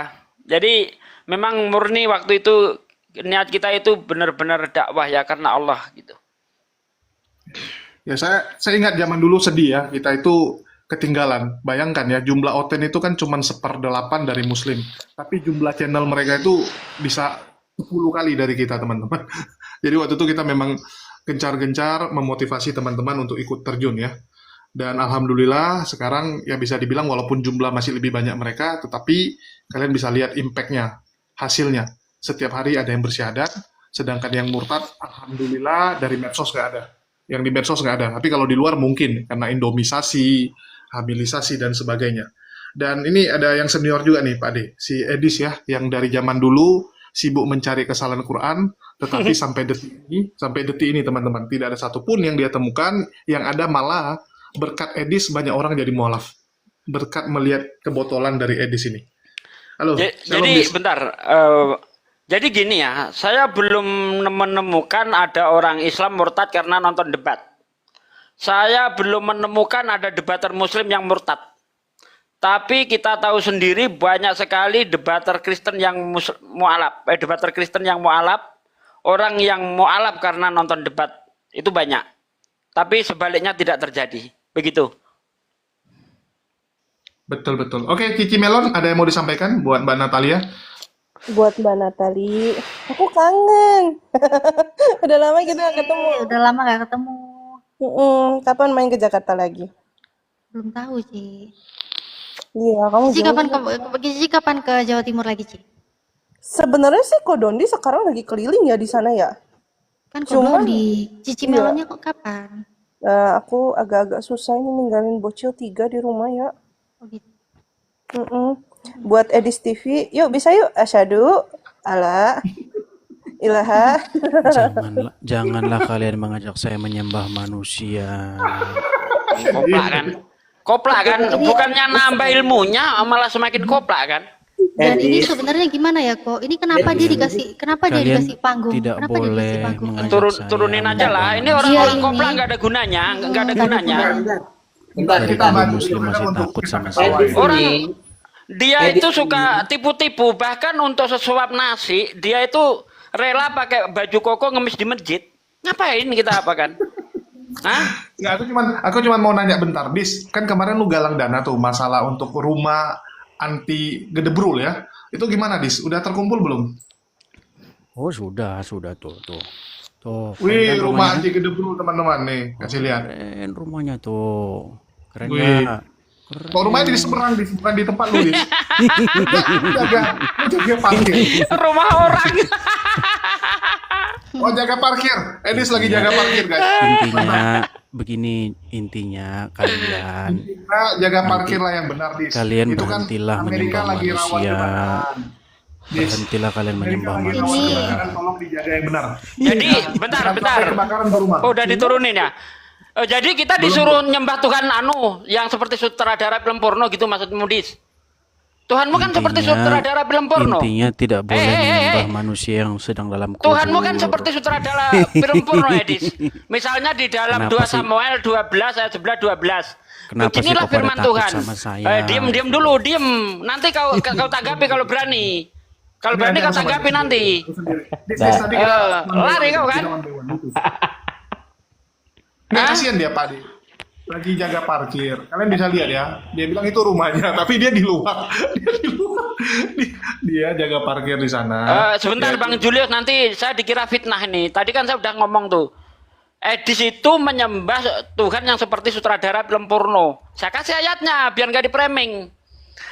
Jadi memang murni waktu itu niat kita itu benar-benar dakwah ya karena Allah gitu. Ya saya ingat zaman dulu sedih ya, kita itu ketinggalan. Bayangkan ya, jumlah Oten itu kan cuma 1/8 dari Muslim. Tapi jumlah channel mereka itu bisa 10 kali dari kita, teman-teman. Jadi waktu itu kita memang gencar-gencar memotivasi teman-teman untuk ikut terjun ya. Dan alhamdulillah sekarang ya bisa dibilang walaupun jumlah masih lebih banyak mereka, tetapi kalian bisa lihat impact-nya, hasilnya. Setiap hari ada yang bersyahadat, sedangkan yang murtad, alhamdulillah dari medsos nggak ada. Yang di medsos nggak ada, tapi kalau di luar mungkin, karena indomisasi, habilisasi, dan sebagainya. Dan ini ada yang senior juga nih Pak De, si Edis ya, yang dari zaman dulu sibuk mencari kesalahan Quran, tetapi sampai detik ini teman-teman, tidak ada satupun yang dia temukan, yang ada malah berkat Edis banyak orang jadi mualaf. Berkat melihat kebotolan dari Edis ini. Halo, shalom Jadi Dis. bentar, jadi gini ya, saya belum menemukan ada orang Islam murtad karena nonton debat. Saya belum menemukan ada debater Muslim yang murtad. Tapi kita tahu sendiri banyak sekali debater Kristen yang mualaf, debater Kristen yang mualaf, orang yang mualaf karena nonton debat itu banyak. Tapi sebaliknya tidak terjadi, begitu. Betul. Oke, Cici Melon, ada yang mau disampaikan buat Mbak Natalia? Buat Mbak Natali, aku kangen. Udah lama kita nggak ketemu. Udah lama gak ketemu. Kapan main ke Jakarta lagi? Belum tahu, Ci. Iya, kamu Cici jauh. Cici kapan ke Jawa Timur lagi, Ci? Sebenarnya sih Kodondi sekarang lagi keliling ya di sana ya. Kan Cuman, di Cici iya, Melonnya kok kapan? aku agak-agak susah ini ninggalin bocil 3 di rumah ya. Oh gitu. Buat Edis TV, yuk bisa yuk. Asyhadu alla ilaha. Janganlah kalian mengajak saya menyembah manusia. Koplak kan, bukannya nambah ilmunya, malah semakin koplak kan. Dan ini sebenarnya gimana ya kok? Ini kenapa dia dikasih Kalian dikasih panggung? tidak Kenapa dia boleh dikasih panggung? mengajak saya Turunin aja lah. Ini menyembah orang-orang Iya, koplak ini. nggak ada gunanya, nggak ada gunanya. Dari Kita dulu bantu Muslim mereka masih untuk takut kita sama ketawa saya. ya. Orang dia itu suka tipu-tipu, bahkan untuk sesuap nasi dia itu rela pakai baju koko ngemis di masjid. Ngapain kita apa kan? Hah? Nggak, aku cuman mau nanya bentar, Dis. Kan kemarin lu galang dana tuh masalah untuk rumah anti gedebrul ya. Itu gimana, Dis? Udah terkumpul belum? Oh sudah tuh. Tuh, keren Wih, kan rumah rumahnya? anti gedebrul teman-teman nih. Kasih lihat. Keren rumahnya tuh. Keren Wih. ya? Kok rumahnya di seberang, Dis, bukan di tempat lu, Dis. Lu jaga parkir. Rumah orang. Oh, jaga parkir. Edis lagi jaga parkir, guys. Intinya kalian Kita jaga parkir lah yang benar, Dis. Kalian Itu kan berhentilah Amerika menyembah lagi rawan manusia. kebakaran. Berhentilah kalian menyembah Lagi manusia. Ini kebakaran, tolong dijaga yang benar. Jadi bentar, Jangan bentar. sampai kebakaran ke rumah. Oh, udah diturunin ya. Jadi kita disuruh nyembah Tuhan yang seperti sutradara film porno gitu maksudmu, Dis? Tuhanmu kan seperti sutradara film porno. Intinya tidak boleh eh. menyembah manusia yang sedang dalam kubur. Tuhanmu kan seperti sutradara film porno, Edis. Misalnya di dalam Kenapa 2 sih? Samuel 12 ayat 11 12. Kenapa sih Beginilah kau pada firman takut Tuhan. sama saya? Diam dulu, diam. Nanti kau tanggapi kalau berani. Kalau berani kau tanggapi nanti. Tadi kita Lari kau kan? Nggak, kasihan dia Pak Adi. Lagi jaga parkir. Kalian bisa lihat ya. Dia bilang itu rumahnya, tapi dia di luar. Dia di luar. Dia jaga parkir di sana. Sebentar Bang Julius, nanti saya dikira fitnah ini. Tadi kan saya udah ngomong tuh. Edis itu menyembah Tuhan yang seperti sutradara film porno. Saya kasih ayatnya biar nggak dipraming.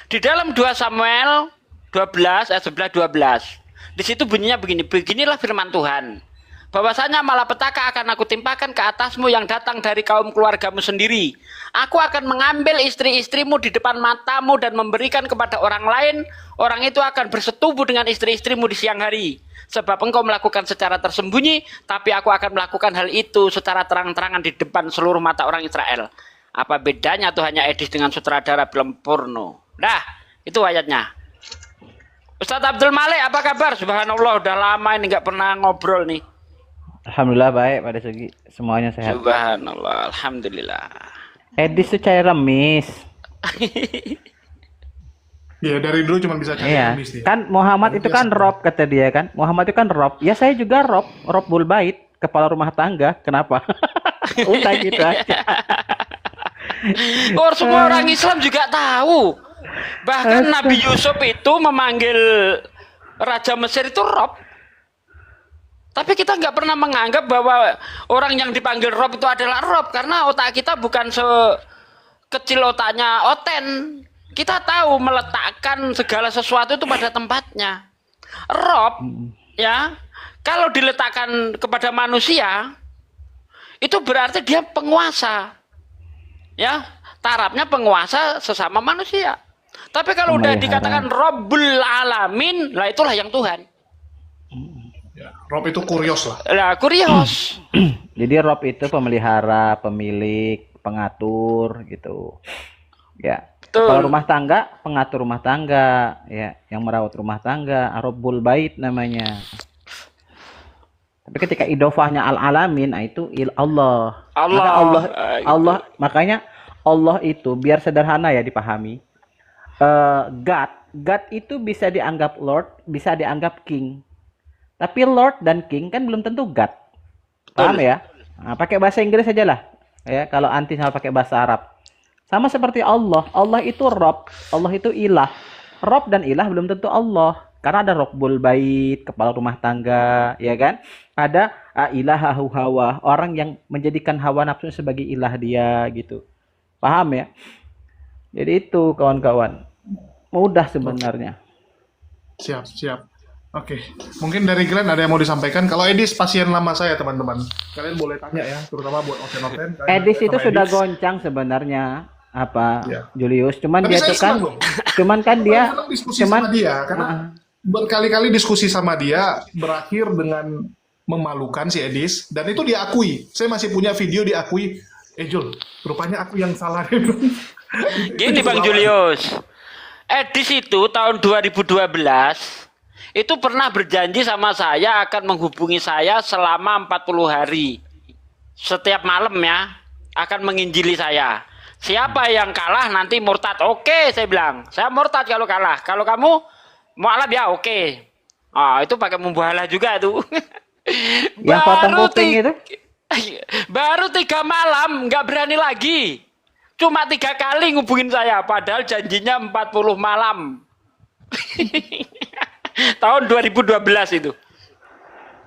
Di dalam 2 Samuel 12 ayat 11 12. Di situ bunyinya begini, beginilah firman Tuhan. Bahwasanya malapetaka akan aku timpakan ke atasmu yang datang dari kaum keluargamu sendiri. Aku akan mengambil istri-istrimu di depan matamu dan memberikan kepada orang lain. Orang itu akan bersetubuh dengan istri-istrimu di siang hari. Sebab engkau melakukan secara tersembunyi, tapi aku akan melakukan hal itu secara terang-terangan di depan seluruh mata orang Israel. Apa bedanya tuh hanya Edis dengan sutradara film porno? Nah, itu ayatnya. Ustadz Abdul Malik, apa kabar? Subhanallah, udah lama ini nggak pernah ngobrol nih. Alhamdulillah baik Pak Desugi, semuanya sehat. Subhanallah, alhamdulillah. Edis tuh cair remis. Iya, dari dulu cuma bisa cari Iya. habis dia. Kan Muhammad itu kan Rob kata dia kan. Muhammad itu kan Rob. Ya saya juga Rob Bulbait, kepala rumah tangga. Kenapa? Udah gitu aja. Semua orang Islam juga tahu. Bahkan Nabi Yusuf itu memanggil Raja Mesir itu Rob. Tapi kita nggak pernah menganggap bahwa orang yang dipanggil Rob itu adalah Rob. Karena otak kita bukan sekecil otaknya Oten. Kita tahu meletakkan segala sesuatu itu pada tempatnya. Rob, ya, kalau diletakkan kepada manusia, itu berarti dia penguasa. Ya, tarafnya penguasa sesama manusia. Tapi kalau udah dikatakan Rabbul Alamin, lah itulah yang Tuhan. Ya, Rob itu kurios lah. Lah, kurios. Jadi Rob itu pemelihara, pemilik, pengatur gitu. Ya. Betul. Kalau rumah tangga, pengatur rumah tangga, ya, yang merawat rumah tangga, Rabbul Bait namanya. Tapi ketika idofahnya al-alamin, itu Allah. Allah. Maka Allah, makanya Allah itu biar sederhana ya dipahami. God itu bisa dianggap Lord, bisa dianggap King. Tapi Lord dan King kan belum tentu God. Paham ya? Nah, pakai bahasa Inggris aja lah. Ya, kalau anti sama pakai bahasa Arab. Sama seperti Allah. Allah itu Rob, Allah itu ilah. Rob dan ilah belum tentu Allah. Karena ada Rabbul Bait, kepala rumah tangga, ya kan? Ada ilahahu hawa, orang yang menjadikan hawa nafsu sebagai ilah dia gitu. Paham ya? Jadi itu kawan-kawan. Mudah sebenarnya. Siap. Oke, mungkin dari Glenn ada yang mau disampaikan. Kalau Edis pasien lama saya teman-teman, kalian boleh tanya ya, terutama buat Oten. Edis itu sama sudah Edis. goncang sebenarnya, Ya. Julius. Cuman Tapi dia saya tuh kan, senang loh. cuman kan dia, Saya senang diskusi sama dia karena berkali-kali diskusi sama dia berakhir dengan memalukan si Edis dan itu diakui. Saya masih punya video diakui. Jul, rupanya aku yang salah. Gini Bang Julius. Edis itu tahun 2012 itu pernah berjanji sama saya akan menghubungi saya selama 40 hari. Setiap malam ya, akan menginjili saya. Siapa yang kalah nanti murtad. Oke, saya bilang. Saya murtad kalau kalah. Kalau kamu mualaf ya oke. Itu pakai membahalah juga tuh. yang potong kuping itu. Baru 3 malam nggak berani lagi. Cuma 3 kali ngubungin saya. Padahal janjinya 40 malam. Tahun 2012 itu.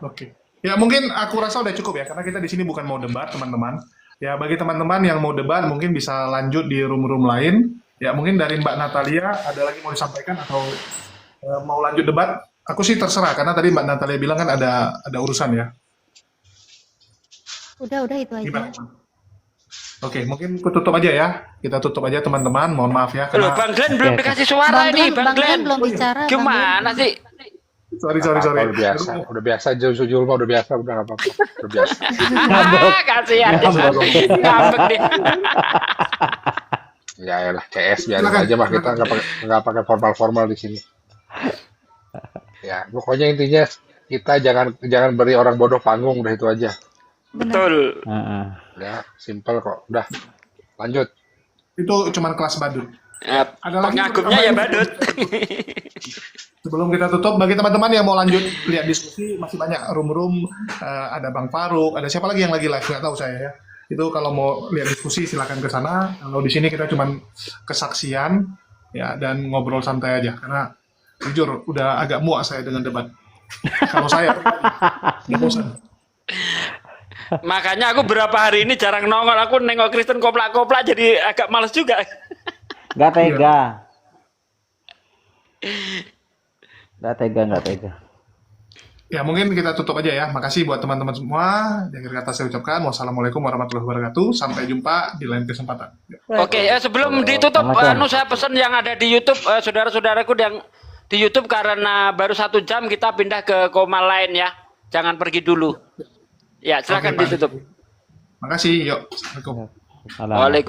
Oke. Ya mungkin aku rasa udah cukup ya karena kita di sini bukan mau debat teman-teman. Ya bagi teman-teman yang mau debat mungkin bisa lanjut di room-room lain. Ya mungkin dari Mbak Natalia ada lagi mau disampaikan atau mau lanjut debat? Aku sih terserah karena tadi Mbak Natalia bilang kan ada urusan ya. udah itu aja. Gimana? Oke, mungkin aku tutup aja ya. Kita tutup aja teman-teman. Mohon maaf ya Loh, karena Bang Glenn belum dikasih suara ini, Bang Glenn. Belum bicara. Bang Glenn. Gimana sih? Sorry. Udah biasa Jul mah udah biasa, udah nggak apa-apa, udah biasa. Kasihan ngambek nih. Ya elah, CS biarin Silakan. aja mah, kita nggak pakai formal di sini. Ya, pokoknya intinya kita jangan beri orang bodoh panggung, udah itu aja. Betul. Heeh. Ya, simple kok. Udah, lanjut. Itu cuman kelas badut. Ada lagi Pengagumnya ya badut. Sebelum kita tutup, bagi teman-teman yang mau lanjut lihat diskusi, masih banyak room-room, ada Bang Faruk, ada siapa lagi yang lagi live, nggak tahu saya ya. Itu kalau mau lihat diskusi silakan ke sana. Kalau di sini kita cuman kesaksian ya dan ngobrol santai aja, karena jujur udah agak muak saya dengan debat. Kalau saya nggak bosan. Makanya aku berapa hari ini jarang nongol. Aku nengok Kristen koplak-koplak jadi agak males juga. Nggak tega. Nggak tega. Ya mungkin kita tutup aja ya. Makasih buat teman-teman semua. Di akhir kata saya ucapkan wassalamualaikum warahmatullahi wabarakatuh. Sampai jumpa di lain kesempatan. Oke, sebelum ditutup, saya pesan yang ada di YouTube, saudara-saudaraku yang di YouTube, karena baru 1 jam kita pindah ke koma lain ya. Jangan pergi dulu. Ya, silakan Oke, Pak. ditutup. Makasih. Yuk. Assalamualaikum. Salam. Waalaikumsalam.